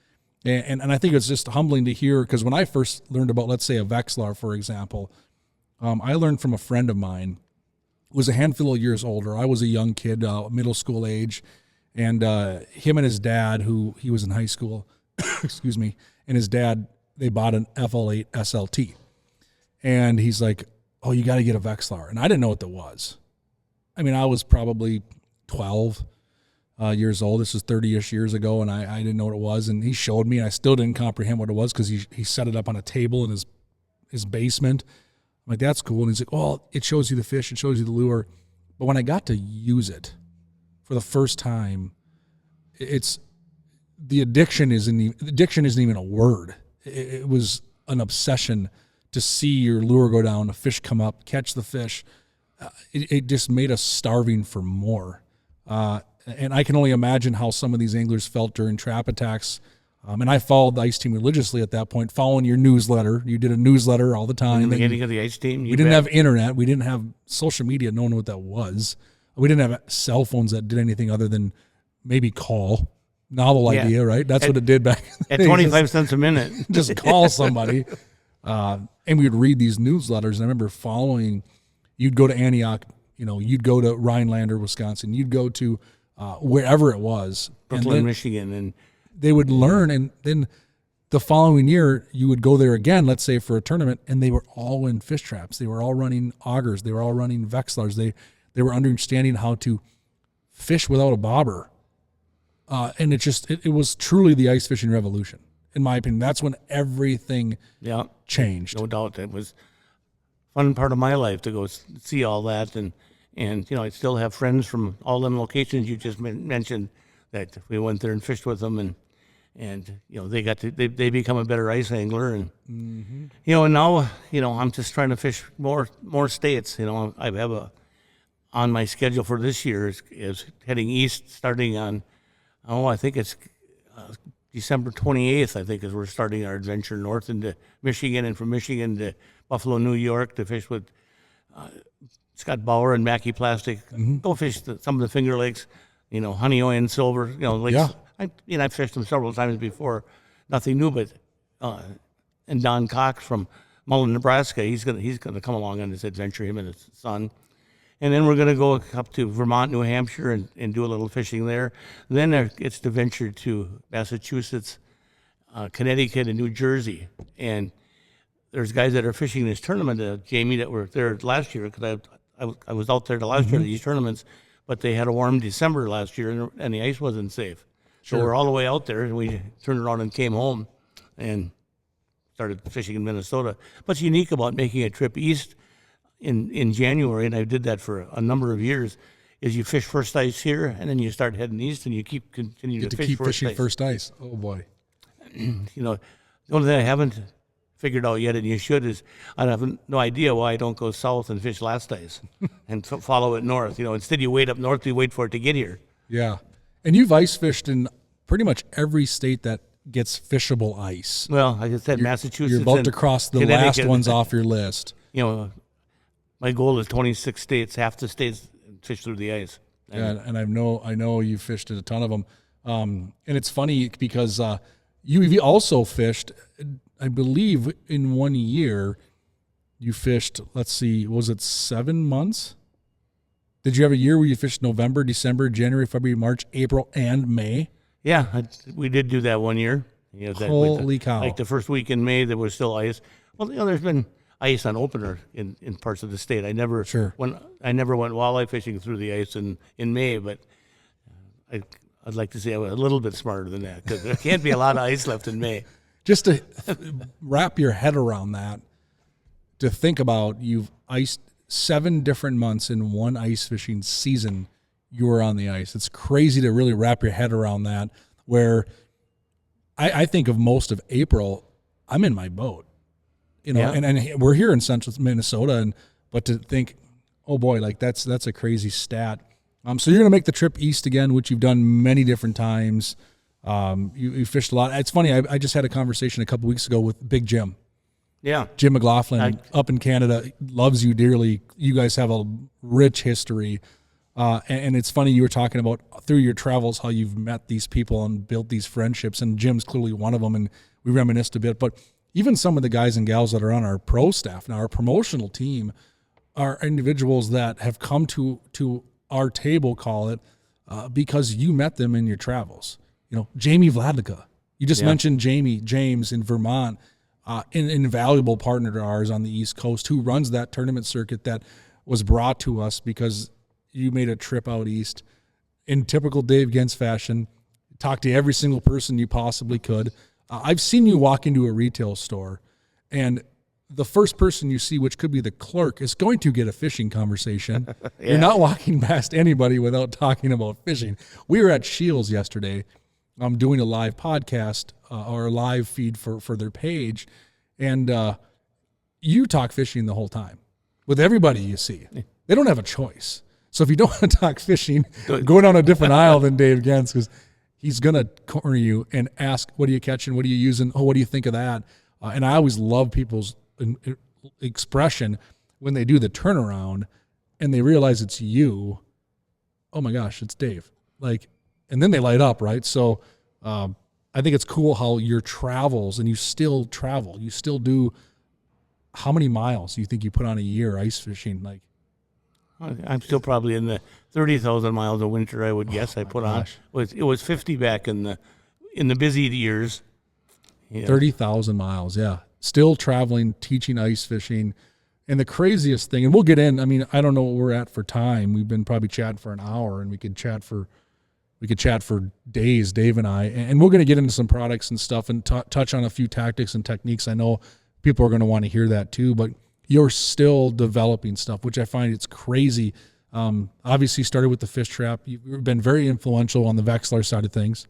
And I think it's just humbling to hear, because when I first learned about, let's say, a Vexlar, for example, I learned from a friend of mine who was a handful of years older. I was a young kid, middle school age, and him and his dad, who he was in high school, excuse me, and his dad, they bought an FL8 SLT. And he's like, oh, you got to get a Vexlar. And I didn't know what that was. I mean, I was probably 12 years old. This was 30-ish years ago, and I didn't know what it was. And he showed me, and I still didn't comprehend what it was because he set it up on a table in his basement. I'm like, that's cool. And he's like, well, it shows you the fish, it shows you the lure. But when I got to use it for the first time, the addiction isn't even a word. It was an obsession to see your lure go down, a fish come up, catch the fish. It just made us starving for more. And I can only imagine how some of these anglers felt during trap attacks. And I followed the Ice Team religiously at that point, following your newsletter. You did a newsletter all the time. In the beginning of the Ice Team? We didn't have internet. We didn't have social media, knowing what that was. We didn't have cell phones that did anything other than maybe call. Novel idea, right? That's what it did back in the at 25 cents a minute. Just call somebody. And we would read these newsletters. And I remember following, you'd go to Antioch, you'd go to Rhinelander, Wisconsin, you'd go to wherever it was. Brooklyn, Michigan. And they would learn. And then the following year, you would go there again, let's say for a tournament, and they were all in fish traps. They were all running augers. They were all running Vexlars. They were understanding how to fish without a bobber. And it was truly the ice fishing revolution, in my opinion. That's when everything changed. No doubt. It was a fun part of my life to go see all that. And I still have friends from all them locations you just mentioned that we went there and fished with them. And they become a better ice angler. And, and now, I'm just trying to fish more states. I have on my schedule for this year is heading east, starting on, I think it's December 28th, I think, is we're starting our adventure north into Michigan, and from Michigan to Buffalo, New York, to fish with Scott Bauer and Mackey Plastic. Go fish some of the Finger Lakes, Honey Oy and Silver, lakes. Yeah. I've fished them several times before. nothing new, but and Don Cox from Mullen, Nebraska, he's gonna come along on this adventure, him and his son. And then we're going to go up to Vermont, New Hampshire, and do a little fishing there. Then it's to venture to Massachusetts, Connecticut, and New Jersey. And there's guys that are fishing this tournament, Jamie, that were there last year, because I was out there the last year of these tournaments, but they had a warm December last year, and the ice wasn't safe. So we're all the way out there, and we turned around and came home and started fishing in Minnesota. What's unique about making a trip east in January, and I did that for a number of years, is you fish first ice here, and then you start heading east, and you continue to fish fishing first ice. Oh boy! You know, the only thing I haven't figured out yet, and you should, is I have no idea why I don't go south and fish last ice and follow it north. You know, instead you wait up north, you wait for it to get here. Yeah, and you've ice fished in pretty much every state that gets fishable ice. Well, like I said, Massachusetts. You're about to cross the last ones off your list. You know, my goal is 26 states, half the states fish through the ice. And I know you fished a ton of them. And it's funny because you also fished, I believe in 1 year, you fished, let's see, was it 7 months? Did you have a year where you fished November, December, January, February, March, April, and May? Yeah, we did do that 1 year. You know, Holy cow. Like the first week in May, there was still ice. Well, you know, there's been ice on opener in parts of the state. I never went walleye fishing through the ice in May, but I'd like to say I was a little bit smarter than that, because there can't be a lot of ice left in May. Just to wrap your head around that, to think about, you've iced 7 different months in one ice fishing season, you were on the ice. It's crazy to really wrap your head around that, where I think of most of April, I'm in my boat. You know, and we're here in central Minnesota, but to think, oh boy, like that's a crazy stat. So you're gonna make the trip east again, which you've done many different times. You fished a lot. It's funny. I just had a conversation a couple weeks ago with Big Jim. Yeah, Jim McLaughlin up in Canada loves you dearly. You guys have a rich history, and it's funny you were talking about through your travels how you've met these people and built these friendships, and Jim's clearly one of them. And we reminisced a bit, but even some of the guys and gals that are on our pro staff now, our promotional team, are individuals that have come to our table, call it, because you met them in your travels. You know, Jamie Vladika. You just mentioned James in Vermont, an invaluable partner to ours on the East Coast, who runs that tournament circuit that was brought to us because you made a trip out east in typical Dave Genz fashion, talked to every single person you possibly could. I've seen you walk into a retail store, and the first person you see, which could be the clerk, is going to get a fishing conversation. You're not walking past anybody without talking about fishing. We were at Shields yesterday. I'm doing a live podcast or a live feed for their page, and you talk fishing the whole time with everybody you see. They don't have a choice. So if you don't want to talk fishing, go down a different aisle than Dave Genz, because he's going to corner you and ask, what are you catching? What are you using? Oh, what do you think of that? And I always love people's expression when they do the turnaround and they realize it's you. Oh my gosh, it's Dave. And then they light up, right? So I think it's cool how your travels, and you still travel. You still do, how many miles do you think you put on a year ice fishing? I'm still probably in the 30,000 miles a winter, I would guess. I put on. It was 50 back in the busy years. Yeah. 30,000 miles, yeah. Still traveling, teaching ice fishing. And the craziest thing, and we'll get in, I mean, I don't know what we're at for time. We've been probably chatting for an hour, and we could chat for days, Dave and I. And we're going to get into some products and stuff and touch on a few tactics and techniques. I know people are going to want to hear that too, but you're still developing stuff, which I find it's crazy. Obviously started with the fish trap. You've been very influential on the Vexilar side of things.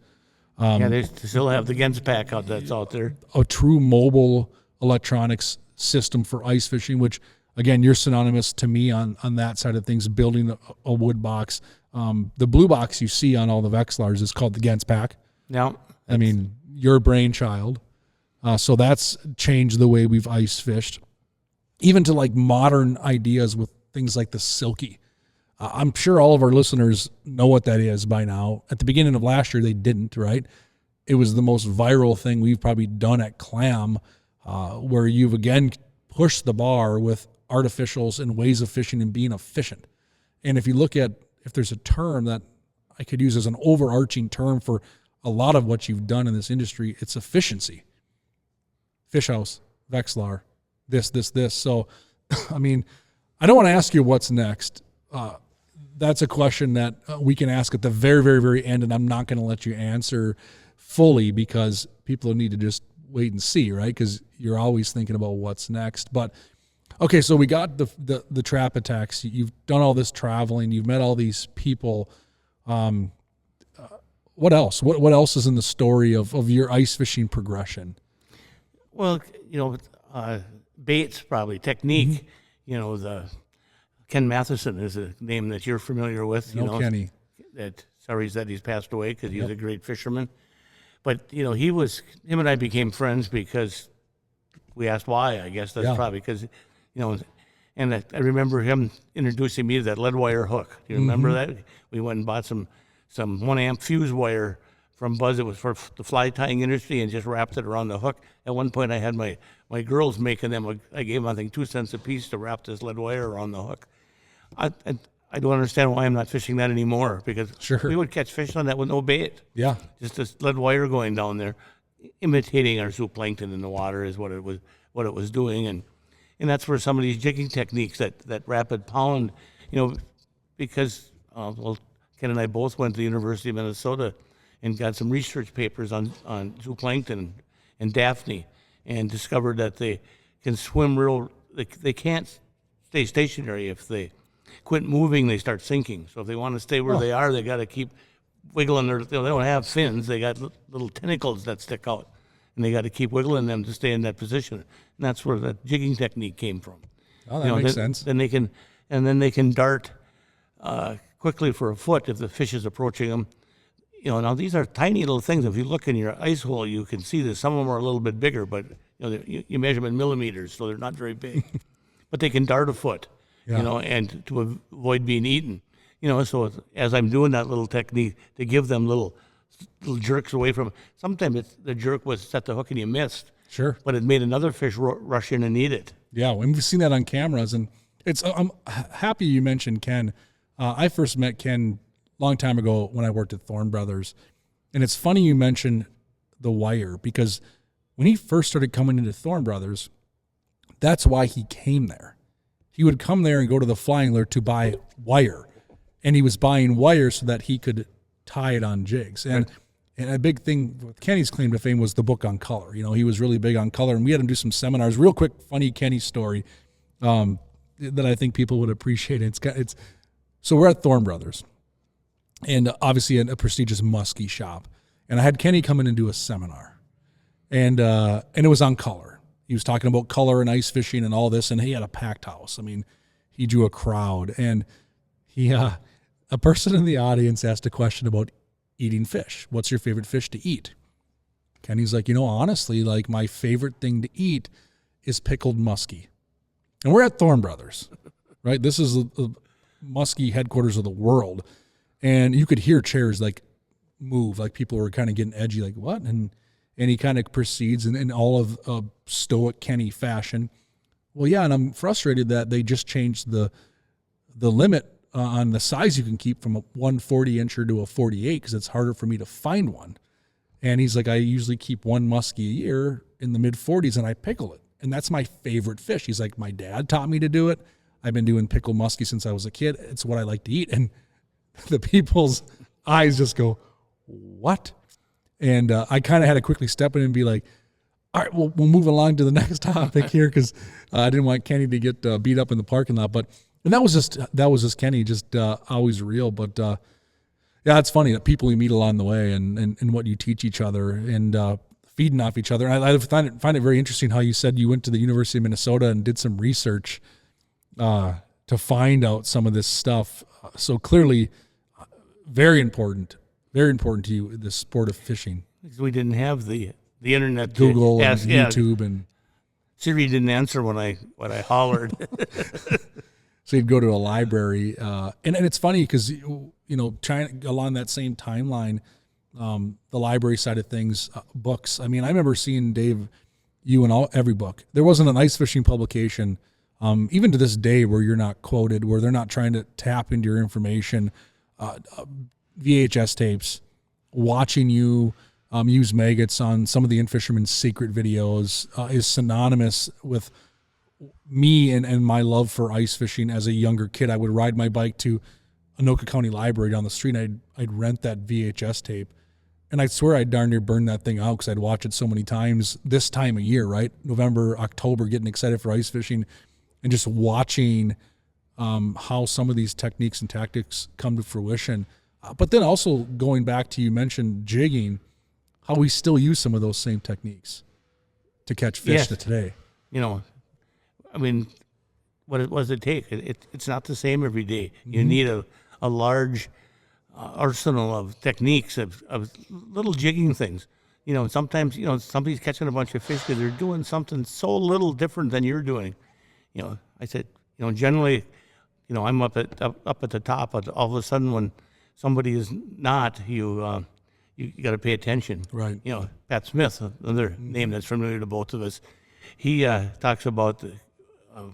They still have the Genz pack that's out there. A true mobile electronics system for ice fishing, which, again, you're synonymous to me on that side of things, building a wood box. The blue box you see on all the Vexilars is called the Genz pack. No. I mean, your brainchild. So that's changed the way we've ice fished, even to modern ideas with things like the silky. I'm sure all of our listeners know what that is by now. At the beginning of last year, they didn't, right? it was the most viral thing we've probably done at Clam, where you've again pushed the bar with artificials and ways of fishing and being efficient. And if you look at, if there's a term that I could use as an overarching term for a lot of what you've done in this industry, it's efficiency. Fish house, Vexlar, this. So, I mean, I don't want to ask you what's next. That's a question that we can ask at the very, very, very end, and I'm not going to let you answer fully because people need to just wait and see, right? Because you're always thinking about what's next. But okay, so we got the trap attacks. You've done all this traveling. You've met all these people. What else? What else is in the story of your ice fishing progression? Well, baits probably, technique. The Ken Matheson is a name that you're familiar with. Kenny. Sorry that he's passed away because he was a great fisherman. But, him and I became friends because we asked why. I guess that's probably because, and I remember him introducing me to that lead wire hook. Do you remember that? We went and bought some 1 amp fuse wire from Buzz. It was for the fly tying industry and just wrapped it around the hook. At one point I had my girls making them. I gave them, I think, 2 cents a piece to wrap this lead wire around the hook. I don't understand why I'm not fishing that anymore because we would catch fish on that with no bait. Yeah. Just this lead wire going down there, imitating our zooplankton in the water is what it was doing. And that's where some of these jigging techniques, that rapid pound, because Ken and I both went to the University of Minnesota and got some research papers on zooplankton and Daphne and discovered that they can swim they can't stay stationary. If they quit moving, they start sinking. So if they want to stay where they are, they got to keep wiggling they don't have fins. They got little tentacles that stick out, and they got to keep wiggling them to stay in that position. And that's where the jigging technique came from. Oh, that makes sense. Then they can dart quickly for a foot if the fish is approaching them. Now these are tiny little things. If you look in your ice hole, you can see that some of them are a little bit bigger, but you measure them in millimeters, so they're not very big. But they can dart a foot. And to avoid being eaten, so as I'm doing that little technique to give them little jerks away from, sometimes the jerk was set the hook and you missed. Sure. But it made another fish rush in and eat it. Yeah, and we've seen that on cameras, and I'm happy you mentioned Ken. I first met Ken a long time ago when I worked at Thorne Brothers, and it's funny you mentioned the wire because when he first started coming into Thorne Brothers, that's why he came there. He would come there and go to the flying lure to buy wire, and he was buying wire so that he could tie it on jigs. And a big thing with Kenny's claim to fame was the book on color. He was really big on color, and we had him do some seminars. Real quick, funny Kenny story that I think people would appreciate. So we're at Thorne Brothers, and obviously a prestigious muskie shop, and I had Kenny come in and do a seminar, and it was on color. He was talking about color and ice fishing and all this, and he had a packed house. I mean, he drew a crowd, and a person in the audience asked a question about eating fish. What's your favorite fish to eat? Kenny's like, honestly, like my favorite thing to eat is pickled muskie. And we're at Thorne Brothers, right? This is the muskie headquarters of the world. And you could hear chairs like move, like people were kind of getting edgy, like what? And he kind of proceeds in all of stoic Kenny fashion. Well, yeah, and I'm frustrated that they just changed the limit on the size you can keep from a 140-incher to a 48 because it's harder for me to find one. And he's like, I usually keep one muskie a year in the mid-40s, and I pickle it. And that's my favorite fish. He's like, my dad taught me to do it. I've been doing pickled muskie since I was a kid. It's what I like to eat. And the people's eyes just go, what? And I kind of had to quickly step in and be like, all right, we'll move along to the next topic here because I didn't want Kenny to get beat up in the parking lot. And that was just Kenny, just always real. But yeah, it's funny that people you meet along the way and what you teach each other and feeding off each other. And I find it very interesting how you said you went to the University of Minnesota and did some research to find out some of this stuff. So clearly, very important to you, the sport of fishing. Because we didn't have the internet, Google and YouTube, and Siri didn't answer when I hollered. So you'd go to a library, and it's funny because China, along that same timeline, the library side of things, books. I mean, I remember seeing Dave, you in every book. There wasn't an ice fishing publication, even to this day, where you're not quoted, where they're not trying to tap into your information. VHS tapes, watching you use maggots on some of the In-Fisherman's secret videos is synonymous with me and my love for ice fishing. As a younger kid, I would ride my bike to Anoka County Library down the street, and I'd rent that VHS tape. And I swear I'd darn near burn that thing out because I'd watch it so many times this time of year, right? November, October, getting excited for ice fishing and just watching how some of these techniques and tactics come to fruition. But then also going back to, you mentioned jigging, how we still use some of those same techniques to catch fish to today. You know, I mean, what does it take? It's not the same every day. You need a large arsenal of techniques, of little jigging things. You know, sometimes, you know, somebody's catching a bunch of fish because they're doing something so little different than you're doing. You know, I said, you know, generally, you know, I'm up at the top, but all of a sudden when somebody is not, you got to pay attention. Right. You know, Pat Smith, another name that's familiar to both of us, he talks about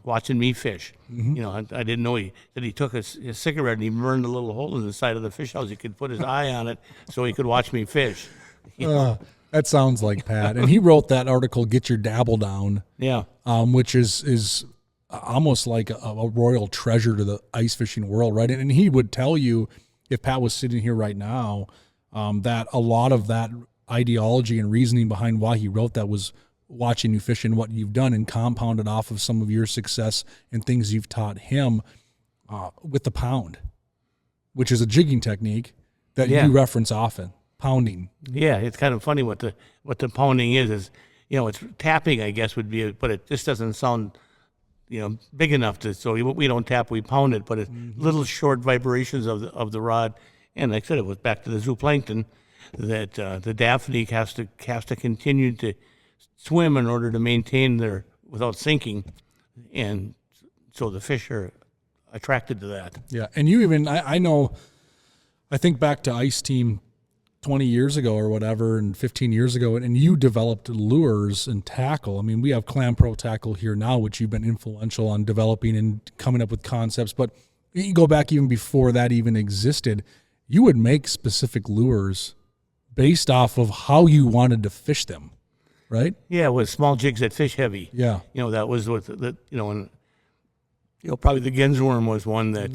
watching me fish. You know, I didn't know that he took his cigarette and he burned a little hole in the side of the fish house. He could put his eye on it so he could watch me fish. That sounds like Pat. And he wrote that article, Get Your Dabble Down. Yeah. Which is almost like a royal treasure to the ice fishing world, right? And he would tell you, if Pat was sitting here right now, that a lot of that ideology and reasoning behind why he wrote that was watching you fish and what you've done, and compounded off of some of your success and things you've taught him with the pound, which is a jigging technique that you reference often. Pounding. Yeah, it's kind of funny what the pounding is, you know, it's tapping, I guess, would be, but it just doesn't sound, you know, big enough to, so we don't tap, we pound it, but it's little short vibrations of the rod. And like I said, it was back to the zooplankton that the Daphne has to continue to swim in order to maintain without sinking, and so the fish are attracted to that. Yeah, and you even, I know, I think back to Ice Team 20 years ago or whatever, and 15 years ago, and you developed lures and tackle. I mean, we have Clam Pro tackle here now, which you've been influential on developing and coming up with concepts, but you go back even before that even existed, you would make specific lures based off of how you wanted to fish them, right? Yeah, with small jigs that fish heavy. Yeah. You know, that was what you know, and you know, probably the Genz worm was one that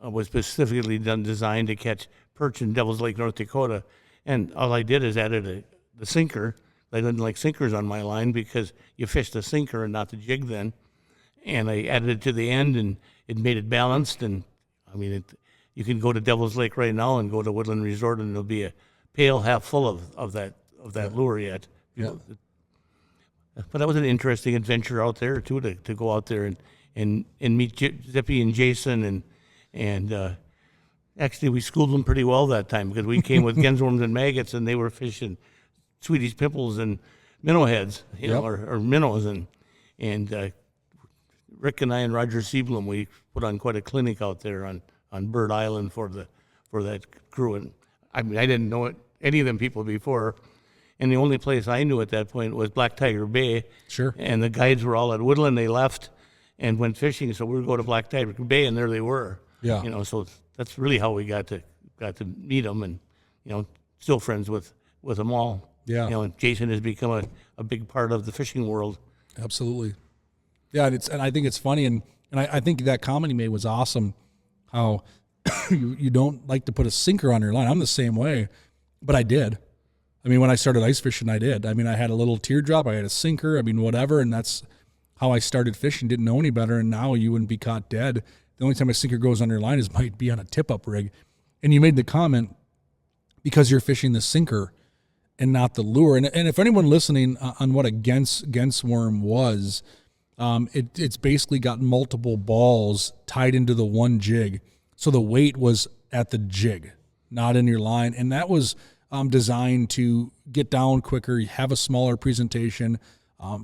was specifically designed to catch perch in Devil's Lake, North Dakota. And all I did is added the sinker. I didn't like sinkers on my line because you fish the sinker and not the jig then. And I added it to the end, and it made it balanced. And I mean, you can go to Devil's Lake right now and go to Woodland Resort, and there'll be a pail half full of that lure yet. Yeah. But that was an interesting adventure out there too, to go out there and meet Zippy and Jason and actually we schooled them pretty well that time, because we came with Gensworms and maggots, and they were fishing Sweeties, pimples, and minnow heads, you know, or minnows, and Rick and I and Roger Sieblum, we put on quite a clinic out there on Bird Island for that crew. And I mean, I didn't know any of them people before, and the only place I knew at that point was Black Tiger Bay. Sure. And the guides were all at Woodland. They left and went fishing, so we would go to Black Tiger Bay, and there they were. Yeah. You know, so that's really how we got to meet them, and you know, still friends with them all. Yeah. You know, and Jason has become a big part of the fishing world. Absolutely. Yeah, and I think it's funny, and I think that comment he made was awesome. How you don't like to put a sinker on your line. I'm the same way, but I did. I mean, when I started ice fishing, I did. I mean, I had a little teardrop, I had a sinker, I mean, whatever, and that's how I started fishing. Didn't know any better, and now you wouldn't be caught dead. The only time a sinker goes on your line might be on a tip-up rig. And you made the comment because you're fishing the sinker and not the lure. And if anyone listening on what a Genz worm was, it's basically got multiple balls tied into the one jig. So the weight was at the jig, not in your line. And that was designed to get down quicker, have a smaller presentation,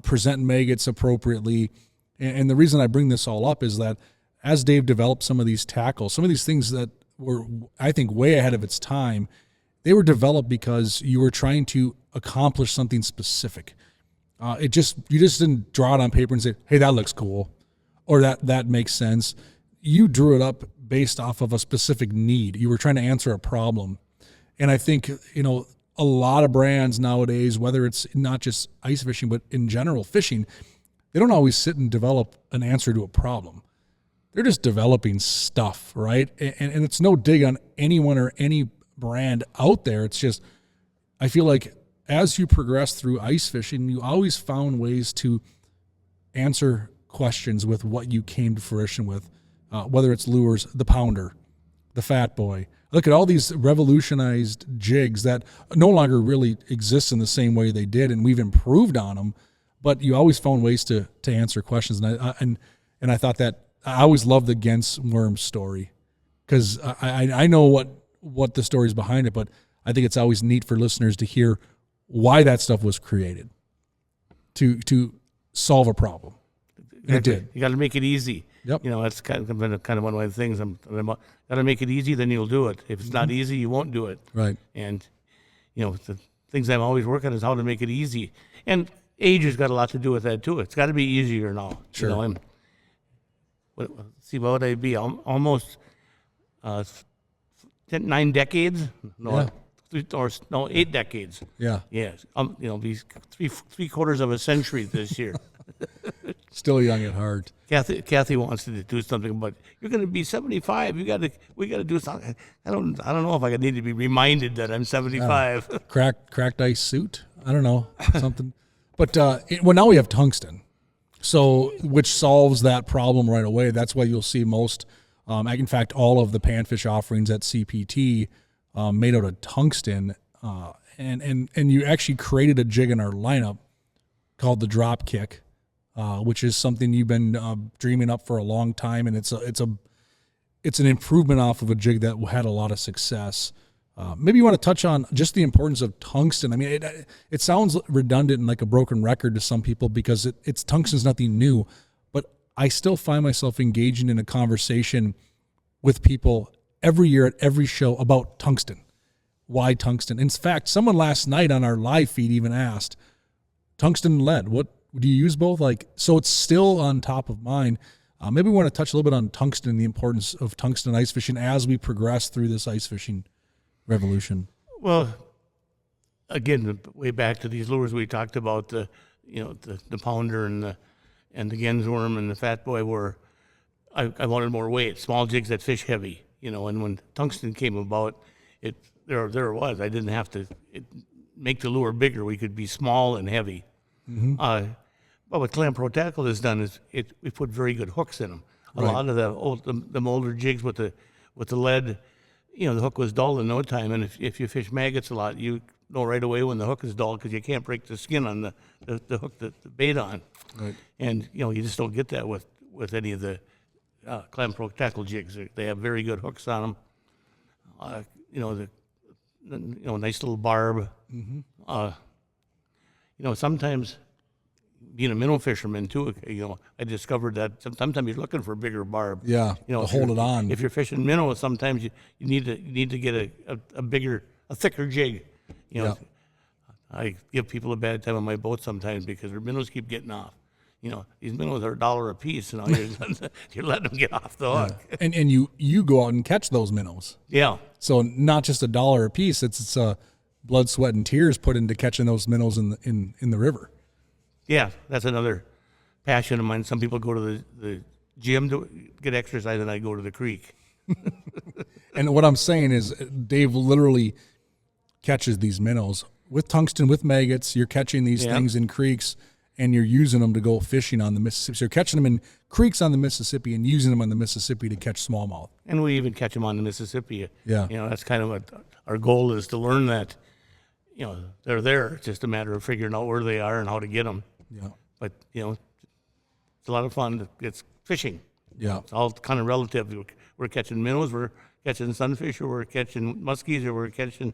present maggots appropriately. And the reason I bring this all up is that as Dave developed some of these tackles, some of these things that were, I think, way ahead of its time, they were developed because you were trying to accomplish something specific. You just didn't draw it on paper and say, hey, that looks cool, or that makes sense. You drew it up based off of a specific need. You were trying to answer a problem. And I think, a lot of brands nowadays, whether it's not just ice fishing, but in general fishing, they don't always sit and develop an answer to a problem. They're just developing stuff, right? And it's no dig on anyone or any brand out there. It's just, I feel like as you progress through ice fishing, you always found ways to answer questions with what you came to fruition with, whether it's lures, the pounder, the fat boy. Look at all these revolutionized jigs that no longer really exist in the same way they did, and we've improved on them. But you always found ways to answer questions, and I thought that I always loved the Genz worm story, because I know what the story is behind it, but I think it's always neat for listeners to hear why that stuff was created to solve a problem. And it did. You got to make it easy. Yep. That's kind of one of my things. Got to make it easy, then you'll do it. If it's not easy, you won't do it. Right. And the things I'm always working on is how to make it easy. And age has got a lot to do with that too. It's got to be easier now. Sure. What would I be? Almost 9 decades? No, yeah. 8 decades. Yeah. Yes. Be three quarters of a century this year. Still young at heart. Kathy wants to do something, but you're going to be 75. We got to do something. I don't know if I need to be reminded that I'm 75. Cracked ice suit. I don't know, something. But now we have tungsten, so which solves that problem right away. That's why you'll see most, in fact, all of the panfish offerings at CPT made out of tungsten, and you actually created a jig in our lineup called the drop kick. Which is something you've been dreaming up for a long time, and it's an improvement off of a jig that had a lot of success. Maybe you want to touch on just the importance of tungsten. I mean, it sounds redundant and like a broken record to some people because it's tungsten's nothing new, but I still find myself engaging in a conversation with people every year at every show about tungsten. Why tungsten? In fact, someone last night on our live feed even asked, tungsten and lead, what do you use both? So it's still on top of mind. Maybe we want to touch a little bit on tungsten and the importance of tungsten ice fishing as we progress through this ice fishing revolution. Well, again, way back to these lures we talked about, the pounder and the Genz worm and the fat boy I wanted more weight, small jigs that fish heavy, and when tungsten came about, there it was. I didn't have to make the lure bigger. We could be small and heavy. Mm-hmm. But what Clam Pro Tackle has done is we put very good hooks in them. A lot of the older jigs with the lead, the hook was dull in no time. And if you fish maggots a lot, you know right away when the hook is dull because you can't break the skin on the hook the bait on. Right. And you just don't get that with any of the Clam Pro Tackle jigs. They have very good hooks on them. Nice little barb. Mm-hmm. Sometimes being a minnow fisherman too, I discovered that sometimes you're looking for a bigger barb. Yeah, to hold it on. If you're fishing minnow, sometimes you need to get a thicker jig. Yeah. I give people a bad time on my boat sometimes because their minnows keep getting off. These minnows are $1 a piece, and you're letting them get off the hook. Yeah. And you go out and catch those minnows. Yeah. So not just $1 a piece; it's blood, sweat, and tears put into catching those minnows in the river. Yeah, that's another passion of mine. Some people go to the gym to get exercise, and I go to the creek. And what I'm saying is Dave literally catches these minnows with tungsten, with maggots. You're catching these things in creeks, and you're using them to go fishing on the Mississippi. So you're catching them in creeks on the Mississippi and using them on the Mississippi to catch smallmouth. And we even catch them on the Mississippi. Yeah. That's kind of what our goal is, to learn that, they're there. It's just a matter of figuring out where they are and how to get them. Yeah. But, it's a lot of fun. It's fishing. Yeah. It's all kind of relative. We're catching minnows, we're catching sunfish, or we're catching muskies, or we're catching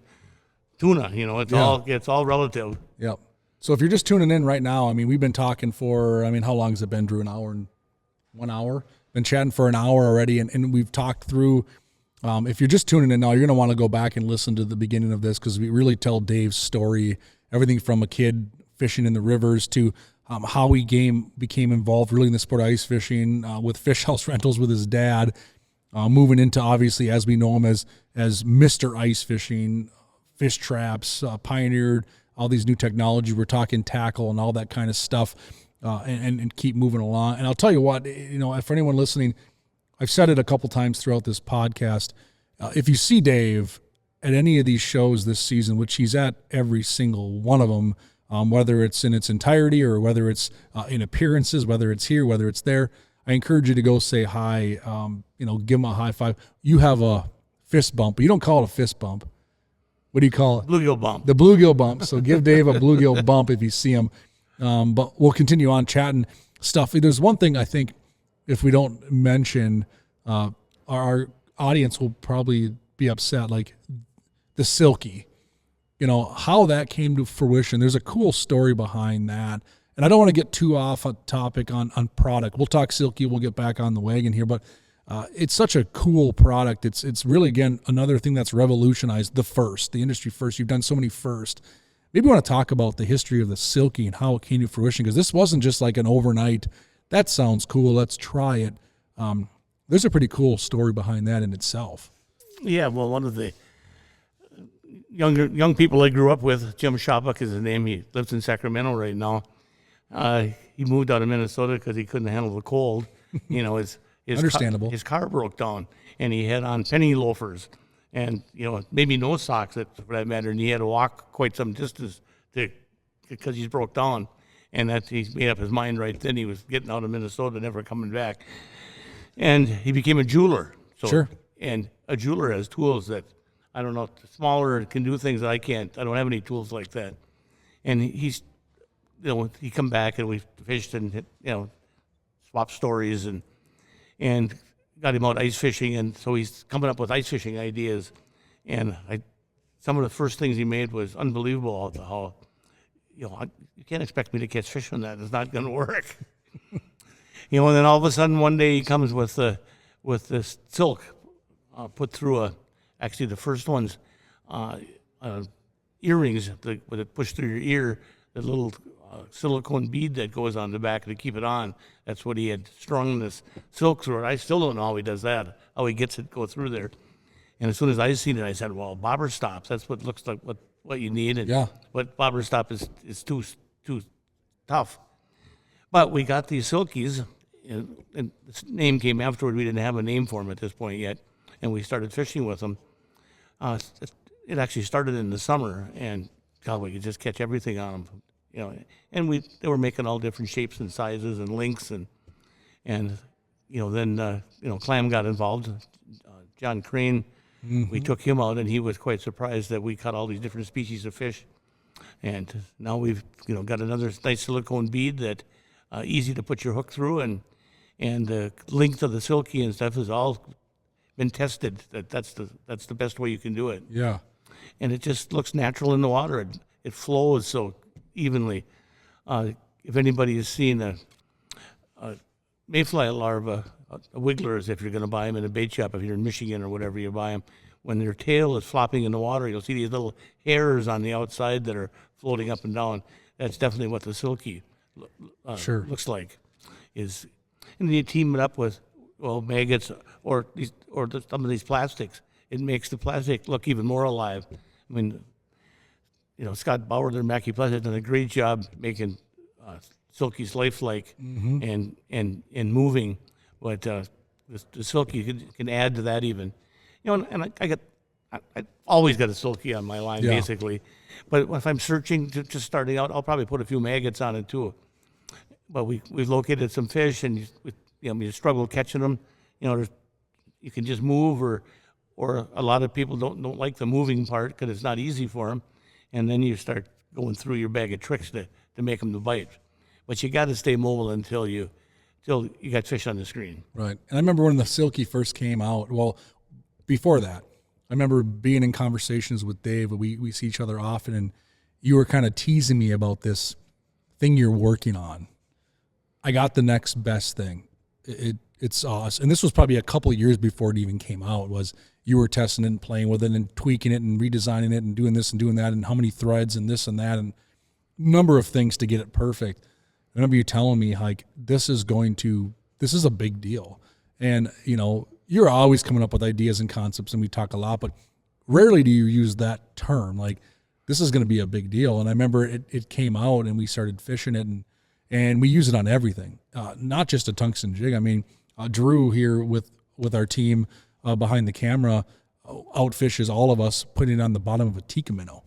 tuna. It's all relative. Yeah. So if you're just tuning in right now, we've been talking for, how long has it been, Drew? An hour and 1 hour? Been chatting for an hour already, and we've talked through If you're just tuning in now, you're going to want to go back and listen to the beginning of this because we really tell Dave's story, everything from a kid fishing in the rivers to how he became involved really in the sport of ice fishing with fish house rentals with his dad, moving into obviously as we know him as Mr. Ice Fishing, fish traps, pioneered all these new technology. We're talking tackle and all that kind of stuff, and keep moving along. And I'll tell you what, for anyone listening, I've said it a couple times throughout this podcast. If you see Dave at any of these shows this season, which he's at every single one of them, whether it's in its entirety or whether it's in appearances, whether it's here, whether it's there, I encourage you to go say hi, give him a high five. You have a fist bump, but you don't call it a fist bump. What do you call it? Bluegill bump. The bluegill bump. So give Dave a bluegill bump if you see him. But we'll continue on chatting stuff. There's one thing I think if we don't mention, our audience will probably be upset, like the silky. How that came to fruition. There's a cool story behind that. And I don't want to get too off a topic on product. We'll talk silky. We'll get back on the wagon here. But it's such a cool product. It's really, again, another thing that's revolutionized the industry first. You've done so many first. Maybe you want to talk about the history of the silky and how it came to fruition, because this wasn't just like an overnight, that sounds cool, let's try it. There's a pretty cool story behind that in itself. Yeah, well, one of the young people I grew up with, Jim Shopuk is his name. He lives in Sacramento right now. He moved out of Minnesota because he couldn't handle the cold. His Understandable. His car broke down, and he had on penny loafers, and maybe no socks for that matter. And he had to walk quite some distance because he's broke down. And he made up his mind right then. He was getting out of Minnesota, never coming back. And he became a jeweler. Sure. And a jeweler has tools that, I don't know, smaller, can do things that I can't. I don't have any tools like that. And he come back and we fished and, swapped stories and got him out ice fishing. And so he's coming up with ice fishing ideas. And some of the first things he made was unbelievable how you can't expect me to catch fish on that. It's not going to work. And then all of a sudden one day he comes with this silk put through actually the first ones, earrings with it pushed through your ear, the little silicone bead that goes on the back to keep it on. That's what he had strung this silk through it. I still don't know how he does that, how he gets it go through there. And as soon as I seen it, I said, well, bobber stops, that's what looks like what you need. And yeah. But bobber stop is too tough. But we got these silkies, and this name came afterward. We didn't have a name for them at this point yet, and we started fishing with them. It actually started in the summer, and God, we could just catch everything on them, And they were making all different shapes and sizes and lengths, and then Clam got involved. John Crane, we took him out, and he was quite surprised that we caught all these different species of fish. And now we've got another nice silicone bead that easy to put your hook through, and the length of the silky and stuff has all been tested. That's the best way you can do it. Yeah. And it just looks natural in the water. It flows so evenly. If anybody has seen a mayfly larva, wigglers, if you're going to buy them in a bait shop, if you're in Michigan or whatever you buy them, when their tail is flopping in the water, you'll see these little hairs on the outside that are floating up and down. That's definitely what the silky looks like. And then you team it up with maggots or some of these plastics. It makes the plastic look even more alive. I mean, Scott Bauer, their Mackie Plastic, done a great job making silkies lifelike and moving. But the silky can add to that even. And I always got a silky on my line, basically. But if I'm searching, just starting out, I'll probably put a few maggots on it too. But we've located some fish, and you struggle catching them. You can just move, or a lot of people don't like the moving part because it's not easy for them. And then you start going through your bag of tricks to make them to bite. But you got to stay mobile until you got fish on the screen. Right. And I remember when the silky first came out. Well, before that, I remember being in conversations with Dave. We see each other often, and you were kind of teasing me about this thing you're working on. I got the next best thing. It's awesome. And this was probably a couple of years before it even came out. you were testing it and playing with it and tweaking it and redesigning it and doing this and doing that and how many threads and this and that and number of things to get it perfect. I remember you telling me like, this is a big deal. And, you're always coming up with ideas and concepts, and we talk a lot, but rarely do you use that term. Like, this is going to be a big deal. And I remember it came out and we started fishing it and we use it on everything, not just a tungsten jig. I mean, Drew here with our team behind the camera outfishes all of us putting it on the bottom of a tikka minnow.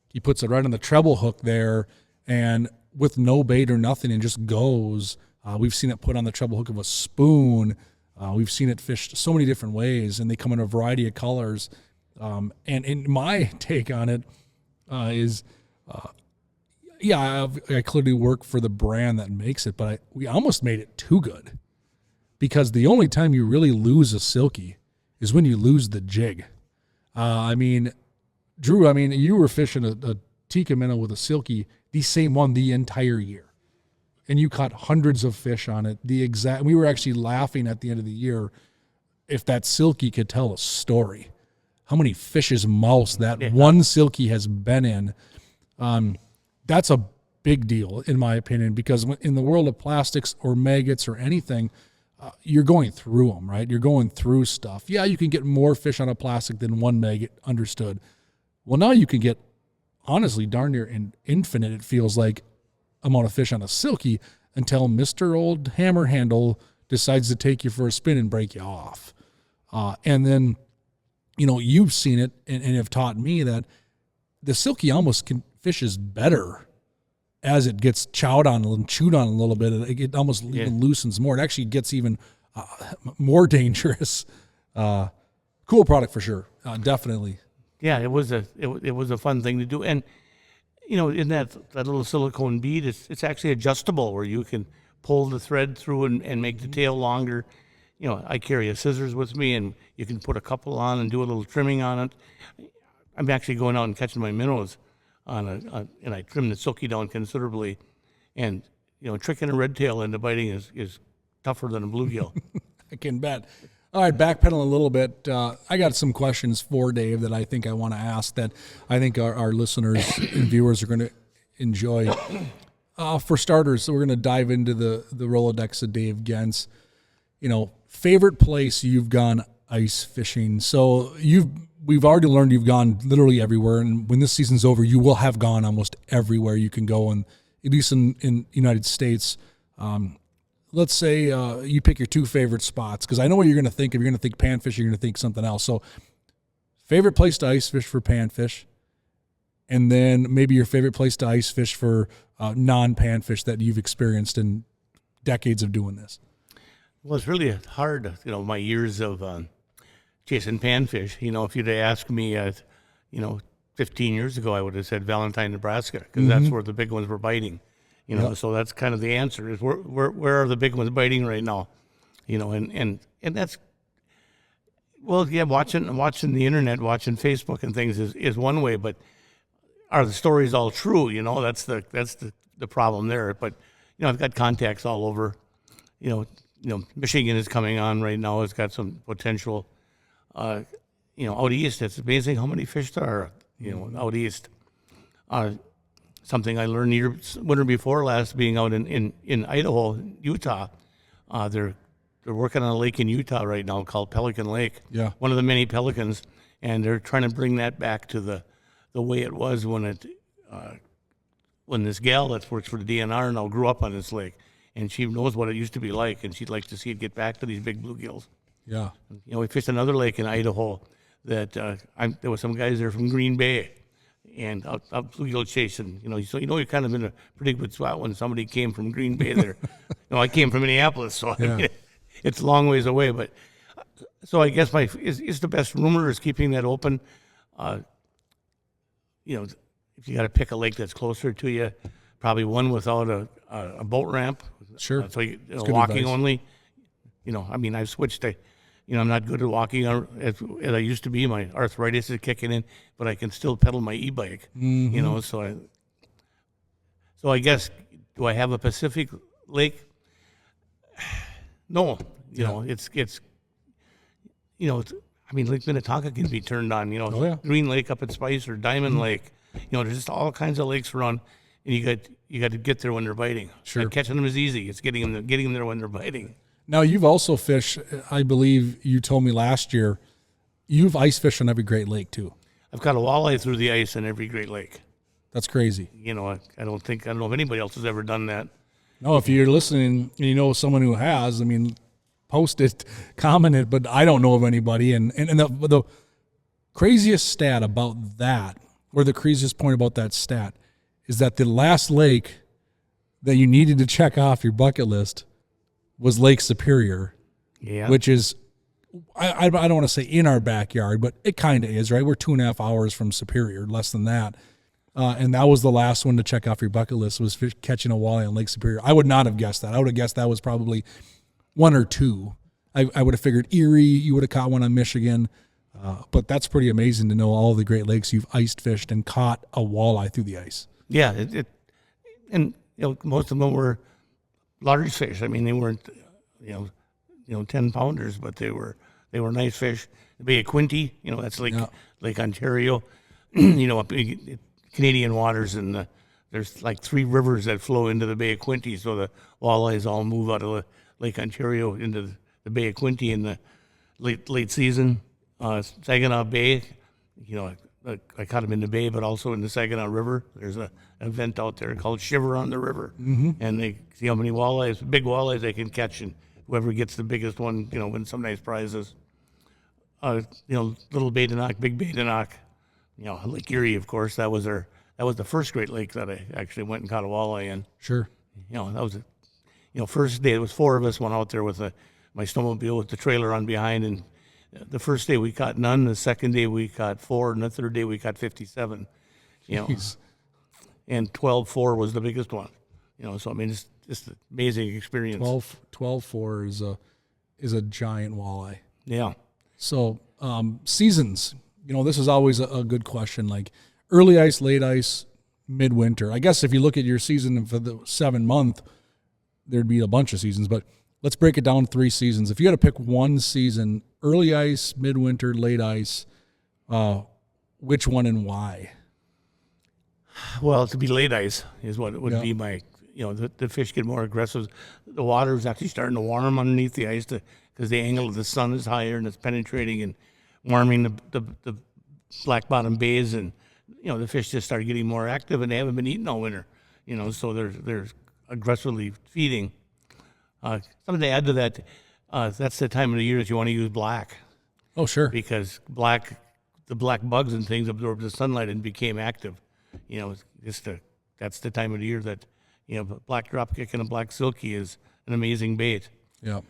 He puts it right on the treble hook there and with no bait or nothing and just goes. We've seen it put on the treble hook of a spoon. We've seen it fished so many different ways, and they come in a variety of colors. And in my take on it is, I clearly work for the brand that makes it, but we almost made it too good, because the only time you really lose a silky is when you lose the jig. Drew, you were fishing a tikka minnow with a silky, the same one the entire year. And you caught hundreds of fish on it. We were actually laughing at the end of the year if that silky could tell a story. How many fish's mouths that one silky has been in. That's a big deal, in my opinion, because in the world of plastics or maggots or anything, you're going through them, right? You're going through stuff. Yeah, you can get more fish on a plastic than one maggot, understood. Well, now you can get, honestly, darn near an infinite, it feels like, amount of fish on a silky until Mr. Old Hammer Handle decides to take you for a spin and break you off. And then, you've seen it and have taught me that the silky almost fishes better as it gets chowed on and chewed on a little bit. It almost even loosens more. It actually gets even more dangerous. Cool product for sure. Definitely. Yeah, it was a fun thing to do. And in that little silicone bead, it's actually adjustable where you can pull the thread through and make the tail longer. I carry a scissors with me, and you can put a couple on and do a little trimming on it. I'm actually going out and catching my minnows and I trim the silky down considerably. And tricking a red tail into biting is tougher than a bluegill. I can bet. All right, backpedaling a little bit. I got some questions for Dave that I think I want to ask that I think our listeners and viewers are going to enjoy. For starters, we're going to dive into the Rolodex of Dave Genz. Favorite place you've gone ice fishing. So we've already learned you've gone literally everywhere, and when this season's over, you will have gone almost everywhere you can go, and at least in United States. Let's say you pick your two favorite spots, because I know what you're going to think. If you're going to think panfish, you're going to think something else. So favorite place to ice fish for panfish, and then maybe your favorite place to ice fish for non-panfish that you've experienced in decades of doing this. Well, it's really hard, my years of chasing panfish. If you'd have asked me, 15 years ago, I would have said Valentine, Nebraska, because that's where the big ones were biting. So that's kind of the answer is where are the big ones biting right now? And that's, watching the internet, watching Facebook and things is one way, but are the stories all true? That's the problem there. But, I've got contacts all over. Michigan is coming on right now. It's got some potential, out east. It's amazing how many fish there are, out east. Something I learned winter before last, being out in Idaho, Utah. They're working on a lake in Utah right now called Pelican Lake. Yeah. One of the many pelicans, and they're trying to bring that back to the way it was when this gal that works for the DNR now grew up on this lake, and she knows what it used to be like, and she'd like to see it get back to these big bluegills. Yeah. We fished another lake in Idaho that there were some guys there from Green Bay. And out bluegill chasing, so you're kind of in a pretty good spot when somebody came from Green Bay there. I came from Minneapolis, so it's a long ways away. But so I guess is the best rumor is keeping that open. If you got to pick a lake that's closer to you, probably one without a boat ramp. Sure. So walking only. I've switched to. I'm not good at walking as I used to be. My arthritis is kicking in, but I can still pedal my e-bike. Mm-hmm. So I guess, do I have a Pacific lake? No. It's I mean, Lake Minnetonka can be turned on, Oh, yeah. Green Lake up at Spice or Diamond Lake. There's just all kinds of lakes around, and you got to get there when they're biting. Sure. Catching them is easy. It's getting them there when they're biting. Now, you've also fished, I believe you told me last year, you've ice fished on every Great Lake too. I've caught a walleye through the ice in every Great Lake. That's crazy. I don't know if anybody else has ever done that. No, if you're listening and you know someone who has, I mean, post it, comment it, but I don't know of anybody. And the craziest stat about that, or the craziest point about that stat, is that the last lake that you needed to check off your bucket list was Lake Superior, which is, I don't want to say in our backyard, but it kind of is, right? We're 2.5 hours from Superior, less than that. And that was the last one to check off your bucket list, was catching a walleye on Lake Superior. I would not have guessed that. I would have guessed that was probably 1 or 2. I would have figured Erie, you would have caught one on Michigan. But that's pretty amazing to know all the Great Lakes you've iced fished and caught a walleye through the ice. Yeah, and most of them were large fish. I mean, they weren't 10-pounders, but they were nice fish. The Bay of Quinte, that's Lake Ontario, up in Canadian waters, and there's like 3 rivers that flow into the Bay of Quinte, so the walleyes all move out of Lake Ontario into the Bay of Quinte in the late season. Saginaw Bay, I caught them in the bay, but also in the Saginaw River. There's an event out there called Shiver on the River, and they see how many big walleyes they can catch, and whoever gets the biggest one, wins some nice prizes. Little Bay to Knock, Big Bay to Knock, Lake Erie, of course. That was the first Great Lake that I actually went and caught a walleye in. Sure. That was first day. It was 4 of us went out there with my snowmobile with the trailer on behind, and the first day we caught none. The second day we caught 4, and the third day we caught 57. Jeez. And 12.4 was the biggest one. So I mean, it's just an amazing experience. 12.4 is a giant walleye. Yeah. So seasons, this is always a good question. Like early ice, late ice, midwinter. I guess if you look at your season for the 7-month, there'd be a bunch of seasons. But let's break it down 3 seasons. If you had to pick one season, early ice, midwinter, late ice, which one and why? Well, to be late ice is what it would be my, the fish get more aggressive. The water is actually starting to warm underneath the ice because the angle of the sun is higher and it's penetrating and warming the black bottom bays, and the fish just start getting more active, and they haven't been eating all winter, so they're aggressively feeding. Something to add to that, that's the time of the year that you want to use black. Oh, sure. Because the black bugs and things absorb the sunlight and became active. That's the time of the year that, black dropkick and a black silky is an amazing bait. Yeah.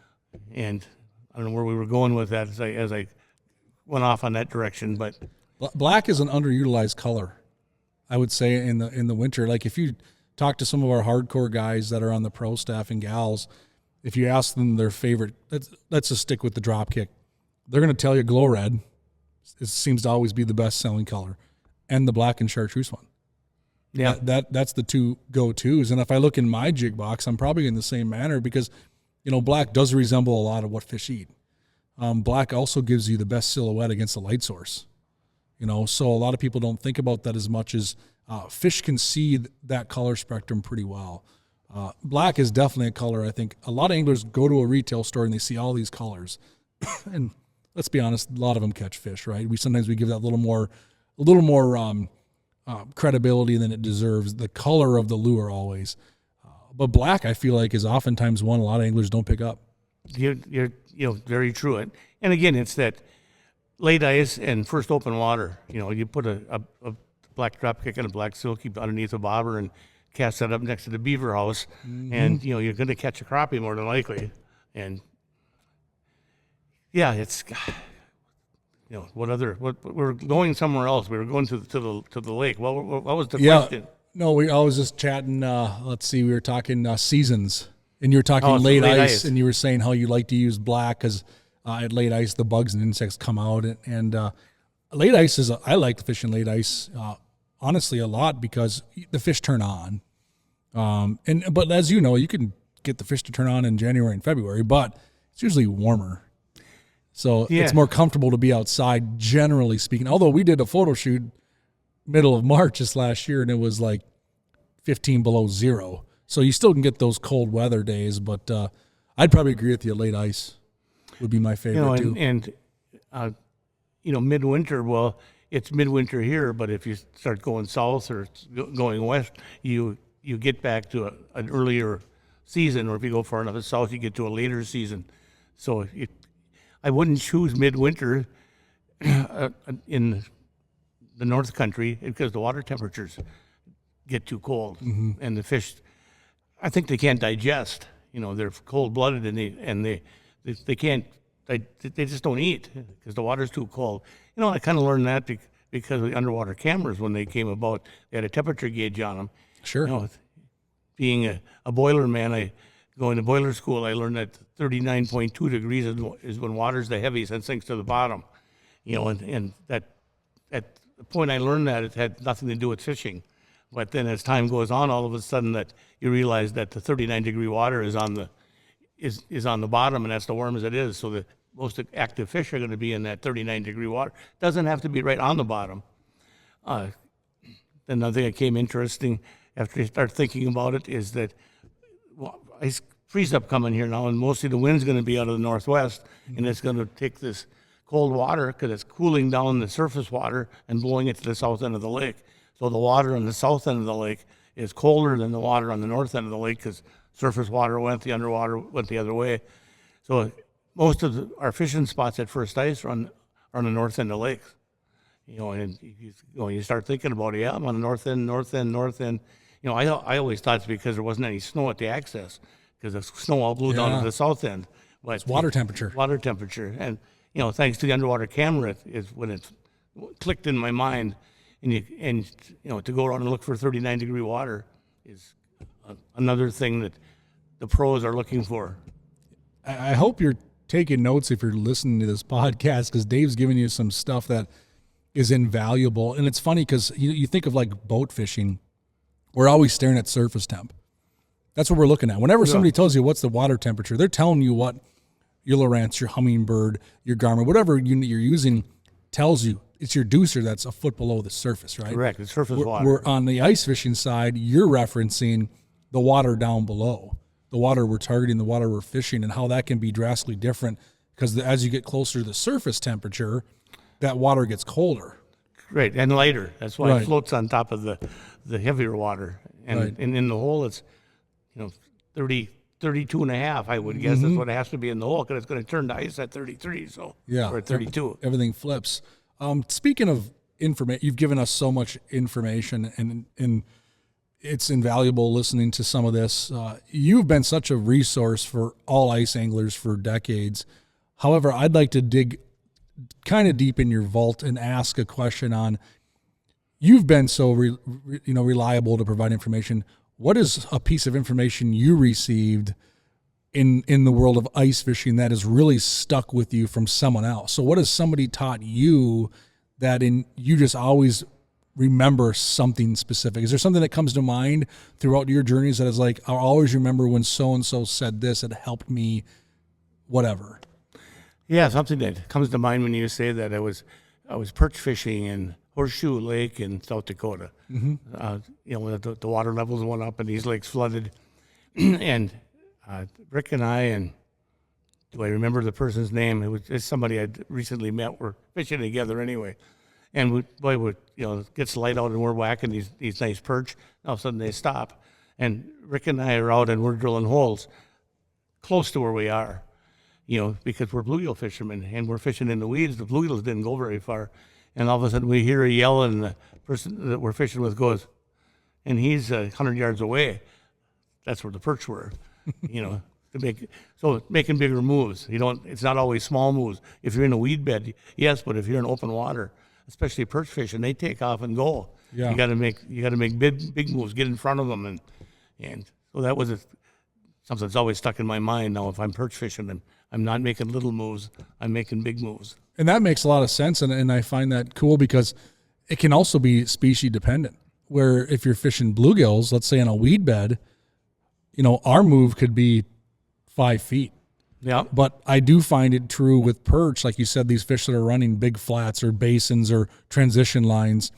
And I don't know where we were going with that as I went off on that direction, but black is an underutilized color, I would say, in the winter. Like if you talk to some of our hardcore guys that are on the pro staff and gals, if you ask them their favorite, let's just stick with the dropkick. They're going to tell you glow red. It seems to always be the best selling color, and the black and chartreuse one. Yeah, that's the 2 go-tos. And if I look in my jig box, I'm probably in the same manner because, black does resemble a lot of what fish eat. Black also gives you the best silhouette against the light source. So a lot of people don't think about that as much as fish can see that color spectrum pretty well. Black is definitely a color. I think a lot of anglers go to a retail store and they see all these colors, and let's be honest, a lot of them catch fish, right? Sometimes we give that a little more credibility than it deserves. The color of the lure always, but black I feel like is oftentimes one a lot of anglers don't pick up. You're very true. And again, it's that late ice and first open water. You put a black dropkick and a black silky underneath a bobber and cast that up next to the beaver house, and you're going to catch a crappie more than likely. And yeah, it's what we're going somewhere else. We were going to the lake. What was the question? No, I was just chatting. Let's see, we were talking seasons, and you were talking late ice, and you were saying how you like to use black because at late ice the bugs and insects come out, and late ice I like fishing late ice. Honestly, a lot because the fish turn on. But as you know, you can get the fish to turn on in January and February, but it's usually warmer. So Yeah. it's more comfortable to be outside, generally speaking. Although we did a photo shoot middle of March just last year, and it was like 15 below zero. So you still can get those cold weather days, but I'd probably agree with you. Late ice would be my favorite too. And midwinter, well, it's midwinter here, but if you start going south or going west, you get back to an earlier season, or if you go far enough south, you get to a later season. So I wouldn't choose midwinter in the North Country because the water temperatures get too cold, and the fish, I think they can't digest. They're cold-blooded, and they can't. They just don't eat because the water's too cold. I kind of learned that because of the underwater cameras when they came about. They had a temperature gauge on them. Sure. Being a boiler man, going to boiler school, I learned that 39.2 degrees is when water's the heaviest and sinks to the bottom. And that at the point I learned that, it had nothing to do with fishing. But then as time goes on, all of a sudden that you realize that the 39-degree water is on the bottom, and that's the warm as it is. So the most active fish are going to be in that 39-degree water. Doesn't have to be right on the bottom. Another thing that came interesting after you start thinking about it is that ice freeze up coming here now, and mostly the wind's going to be out of the northwest, and it's going to take this cold water because it's cooling down the surface water and blowing it to the south end of the lake. So the water on the south end of the lake is colder than the water on the north end of the lake because surface water went, the underwater went the other way. So most of our fishing spots at first ice are on the north end of the lakes. And you start thinking about it. Yeah, I'm on the north end. I always thought it's because there wasn't any snow at the access because the snow all blew down to the south end. But It's water temperature. Water temperature, and thanks to the underwater camera, is when it clicked in my mind. And to go around and look for 39-degree water is another thing that the pros are looking for. I hope you're taking notes if you're listening to this podcast, because Dave's giving you some stuff that is invaluable. And it's funny because you think of like boat fishing, we're always staring at surface temp. That's what we're looking at. Whenever somebody tells you what's the water temperature, they're telling you what your Lowrance, your Humminbird, your Garmin, whatever unit you're using tells you. It's your deucer that's a foot below the surface, right? Correct. It's surface water. We're on the ice fishing side, you're referencing the water down below, the water we're targeting, the water we're fishing, and how that can be drastically different because as you get closer to the surface temperature, that water gets colder. Right, and lighter. That's why it floats on top of the heavier water. And in the hole, it's 32 and a half, I would guess. That's what it has to be in the hole because it's going to turn to ice at 33, or at 32. Everything flips. Speaking of information, you've given us so much information, and it's invaluable listening to some of this. You've been such a resource for all ice anglers for decades. However, I'd like to dig kind of deep in your vault and ask a question on, you've been so reliable to provide information. What is a piece of information you received in the world of ice fishing that has really stuck with you from someone else? So what has somebody taught you that you just always remember something specific? Is there something that comes to mind throughout your journeys that is like, I'll always remember when so-and-so said this, it helped me, whatever? Yeah, something that comes to mind when you say that. I was perch fishing in Horseshoe Lake in South Dakota. When the water levels went up and these lakes flooded, and Rick and I, and do I remember the person's name? It's somebody I'd recently met. We're fishing together anyway, and it gets light out and we're whacking these nice perch. All of a sudden they stop, and Rick and I are out and we're drilling holes close to where we are. Because we're bluegill fishermen and we're fishing in the weeds. The bluegills didn't go very far. And all of a sudden we hear a yell and the person that we're fishing with goes, and he's 100 yards away. That's where the perch were, making bigger moves. It's not always small moves. If you're in a weed bed, yes, but if you're in open water, especially perch fishing, they take off and go. Yeah. You got to make big moves, get in front of them. And so that was something that's always stuck in my mind. Now, if I'm perch fishing, I'm not making little moves. I'm making big moves. And that makes a lot of sense, and I find that cool because it can also be species dependent, where if you're fishing bluegills, let's say in a weed bed, our move could be 5 feet. Yeah. But I do find it true with perch, like you said, these fish that are running big flats or basins or transition lines,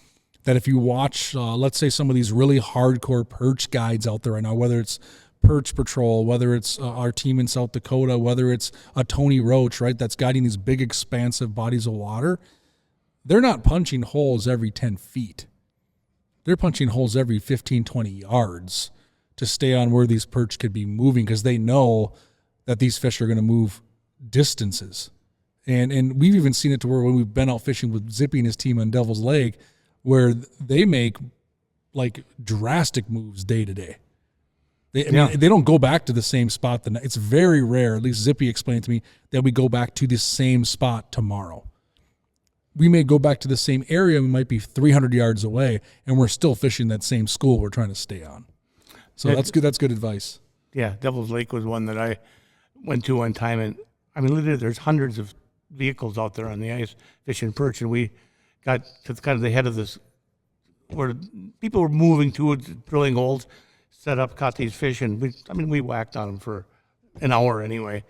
that if you watch, let's say some of these really hardcore perch guides out there right now, whether it's Perch Patrol, whether it's our team in South Dakota, whether it's a Tony Roach, right, that's guiding these big expansive bodies of water, they're not punching holes every 10 feet. They're punching holes every 15, 20 yards to stay on where these perch could be moving, because they know that these fish are going to move distances. And we've even seen it to where when we've been out fishing with Zippy and his team on Devil's Lake, where they make like drastic moves day to day. I mean, they don't go back to the same spot. It's very rare, at least Zippy explained to me, that we go back to the same spot tomorrow. We may go back to the same area. We might be 300 yards away, and we're still fishing that same school we're trying to stay on. So that's good. That's good advice. Yeah, Devil's Lake was one that I went to one time, and I mean, literally, there's hundreds of vehicles out there on the ice fishing perch, and we got to kind of the head of this, where people were moving to it, drilling holes, set up, caught these fish, and we whacked on them for an hour anyway,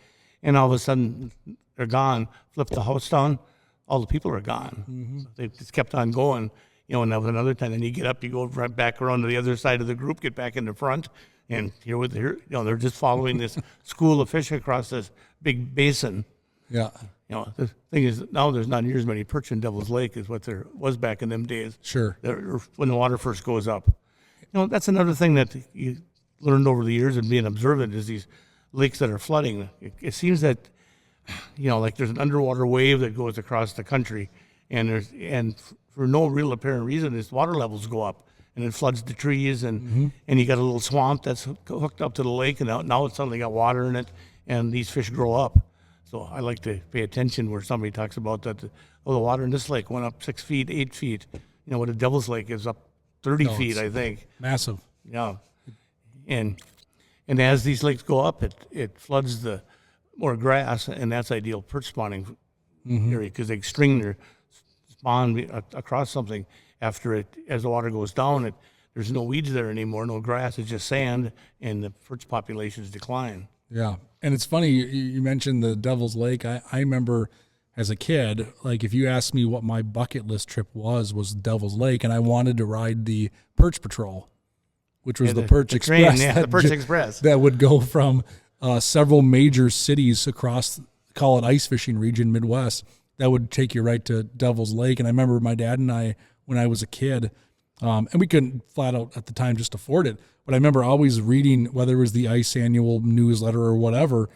and all of a sudden they're gone. Flipped the house down, all the people are gone. Mm-hmm. So they just kept on going, and that was another time. Then you get up, you go right back around to the other side of the group, get back in the front, and they're just following this school of fish across this big basin. Yeah. The thing is, now there's not near as many perch in Devil's Lake as what there was back in them days. Sure. When the water first goes up. That's another thing that you learned over the years and being observant is these lakes that are flooding. It seems that, like there's an underwater wave that goes across the country, and for no real apparent reason, its water levels go up, and it floods the trees, and you got a little swamp that's hooked up to the lake, and now it's suddenly got water in it, and these fish grow up. So I like to pay attention where somebody talks about that. The water in this lake went up 6 feet, 8 feet. What a Devil's Lake is up 30 feet, I think. Massive. Yeah. And as these lakes go up, it floods the more grass, and that's ideal perch spawning area, because they string their spawn across something after it. As the water goes down, there's no weeds there anymore, no grass, it's just sand, and the perch populations decline. Yeah. And it's funny, you mentioned the Devil's Lake. I remember as a kid, like if you asked me what my bucket list trip was Devil's Lake, and I wanted to ride the Perch Patrol, which was the Perch Express. The Perch Express. That would go from several major cities across, call it ice fishing region, Midwest, that would take you right to Devil's Lake. And I remember my dad and I, when I was a kid, and we couldn't flat out at the time just afford it, but I remember always reading, whether it was the Ice Annual newsletter or whatever,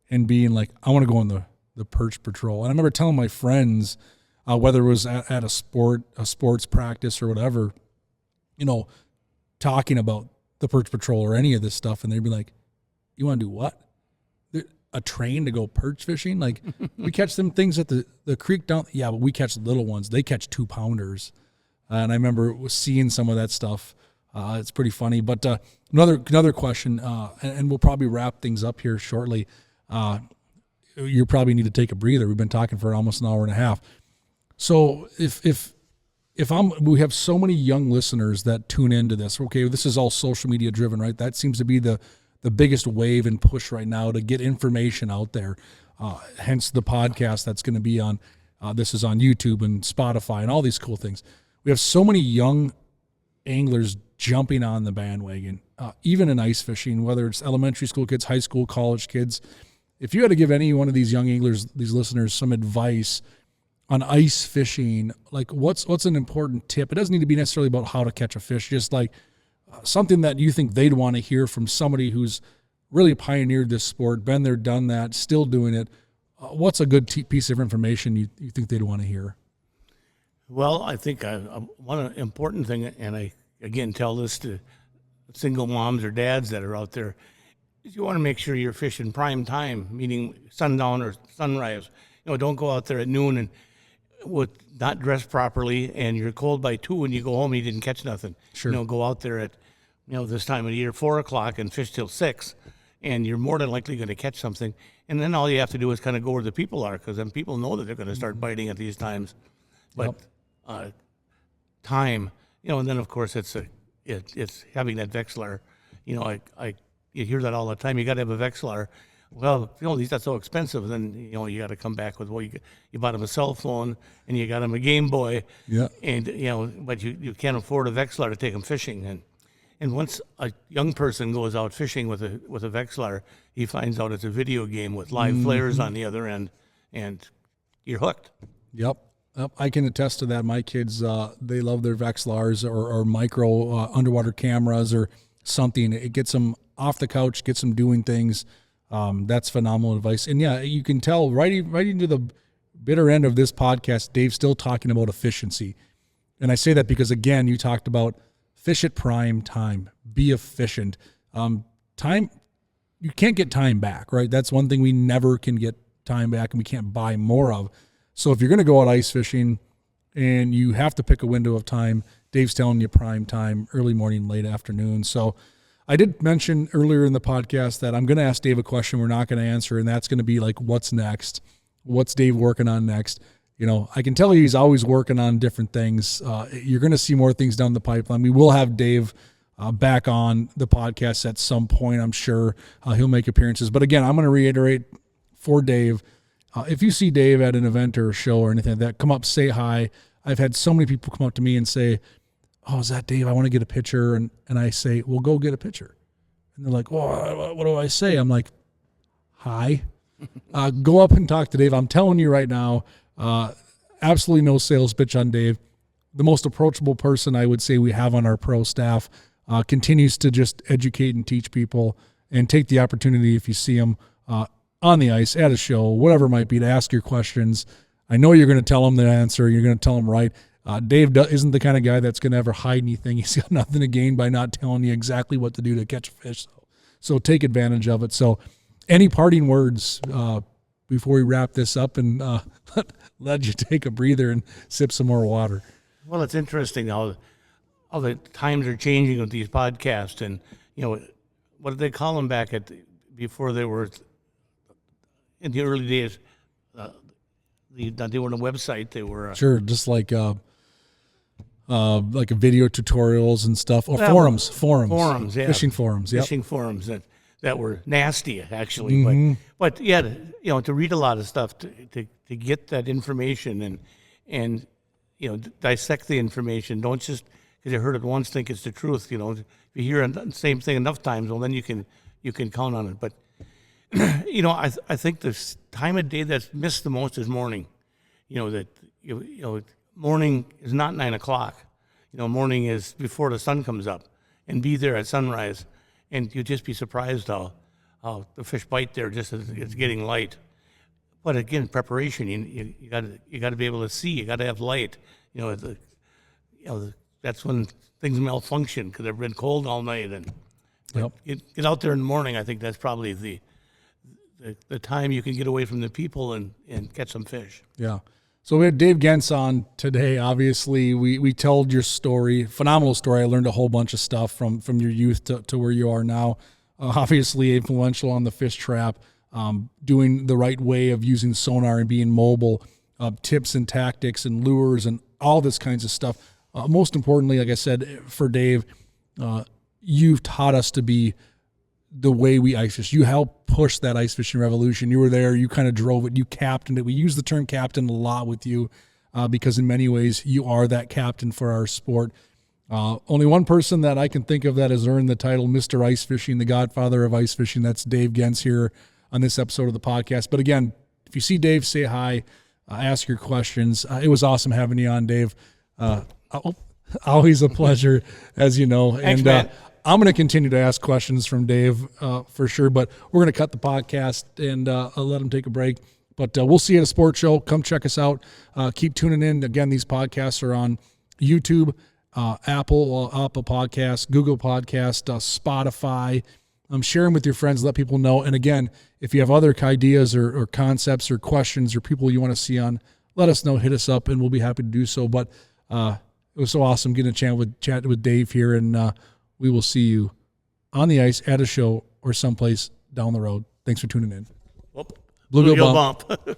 and being like, I want to go on the Perch Patrol. And I remember telling my friends, whether it was at a sports practice or whatever, talking about the Perch Patrol or any of this stuff, and they'd be like, you want to do what? A train to go perch fishing? Like, we catch them things at the creek down. Yeah, but we catch little ones. They catch 2-pounders. And I remember seeing some of that stuff. It's pretty funny. But another question, and we'll probably wrap things up here shortly. You probably need to take a breather. We've been talking for almost an hour and a half. So if we have so many young listeners that tune into this, okay, this is all social media driven, right? That seems to be the biggest wave and push right now to get information out there. Hence the podcast that's going to be on, this is on YouTube and Spotify and all these cool things. We have so many young anglers jumping on the bandwagon, even in ice fishing, whether it's elementary school kids, high school, college kids. If you had to give any one of these young anglers, these listeners, some advice on ice fishing, like what's an important tip? It doesn't need to be necessarily about how to catch a fish, just like something that you think they'd want to hear from somebody who's really pioneered this sport, been there, done that, still doing it. What's a good piece of information you think they'd want to hear? Well, I think one important thing, and I, again, tell this to single moms or dads that are out there, is you want to make sure you're fishing prime time, meaning sundown or sunrise. Don't go out there at noon and with not dressed properly, and you're cold by 2 when you go home and you didn't catch nothing. Sure. Go out there at, this time of the year, 4 o'clock, and fish till 6, and you're more than likely going to catch something. And then all you have to do is kind of go where the people are, because then people know that they're going to start biting at these times. But time, and then of course it's having that Vexilar. You hear that all the time. You got to have a Vexilar well, these are so expensive. Then you got to come back with, well, you bought him a cell phone and you got him a Game Boy, Yeah. and but you can't afford a Vexilar to take him fishing. And once a young person goes out fishing with a Vexilar, he finds out it's a video game with live flares on the other end, and you're hooked. Yep. I can attest to that. My kids, they love their Vexilars or micro underwater cameras or something. It gets them off the couch, gets them doing things. That's phenomenal advice. And yeah, you can tell right into the bitter end of this podcast, Dave's still talking about efficiency. And I say that because, again, you talked about fish at prime time, be efficient. Time, you can't get time back, right? That's one thing we never can get time back and we can't buy more of. So if you're going to go out ice fishing and you have to pick a window of time, Dave's telling you prime time, early morning, late afternoon. So I did mention earlier in the podcast that I'm going to ask Dave a question we're not going to answer, and that's going to be like, what's next? What's Dave working on next? I can tell you he's always working on different things. You're going to see more things down the pipeline. We will have Dave back on the podcast at some point, I'm sure. He'll make appearances. But again, I'm going to reiterate for Dave, if you see Dave at an event or a show or anything like that, come up, say hi. I've had so many people come up to me and say, oh, is that Dave? I want to get a picture. And I say, well, go get a picture. And they're like, well, what do I say? I'm like, hi. Go up and talk to Dave. I'm telling you right now, absolutely no sales pitch on Dave. The most approachable person I would say we have on our pro staff, continues to just educate and teach people and take the opportunity if you see him on the ice, at a show, whatever it might be, to ask your questions. I know you're going to tell him the answer. You're going to tell him right. Dave isn't the kind of guy that's going to ever hide anything. He's got nothing to gain by not telling you exactly what to do to catch a fish. So take advantage of it. So any parting words before we wrap this up and let you take a breather and sip some more water? Well, it's interesting how the times are changing with these podcasts. And, what did they call them before they were in the early days? They were on a website. They were sure, just like a video tutorials and stuff, or forums, yeah. Fishing forums, fishing forums that were nasty actually, but yeah, to read a lot of stuff to get that information and dissect the information. Don't just because you heard it once think it's the truth. If you hear the same thing enough times, well, then you can count on it. But I think the time of day that's missed the most is morning. Morning is not 9 o'clock. Morning is before the sun comes up, and be there at sunrise, and you'd just be surprised how the fish bite there just as it's getting light. But again, preparation. You got to be able to see. You got to have light. That's when things malfunction because they've been cold all night. And get out there in the morning. I think that's probably the time you can get away from the people and catch some fish. Yeah. So we had Dave Genz on today. Obviously, we told your story, phenomenal story. I learned a whole bunch of stuff from your youth to where you are now. Obviously influential on the fish trap, doing the right way of using sonar and being mobile, tips and tactics and lures and all this kinds of stuff. Most importantly, like I said, for Dave, you've taught us to be the way we ice fish. You helped push that ice fishing revolution. You were there. You kind of drove it. You captained it. We use the term captain a lot with you because in many ways you are that captain for our sport. Only one person that I can think of that has earned the title Mr. Ice Fishing, the Godfather of Ice Fishing. That's Dave Genz here on this episode of the podcast. But again, if you see Dave, say hi, ask your questions. It was awesome having you on, Dave. Always a pleasure, as you know. Thanks, and man. I'm going to continue to ask questions from Dave for sure, but we're going to cut the podcast and I'll let him take a break. But we'll see you at a sports show. Come check us out. Keep tuning in. Again, these podcasts are on YouTube, Apple Podcasts, Google Podcasts, Spotify. Share them with your friends. Let people know. And again, if you have other ideas or concepts or questions or people you want to see on, let us know. Hit us up, and we'll be happy to do so. But it was so awesome getting a chance with chat with Dave here, and we will see you on the ice at a show or someplace down the road. Thanks for tuning in. Bluegill bump.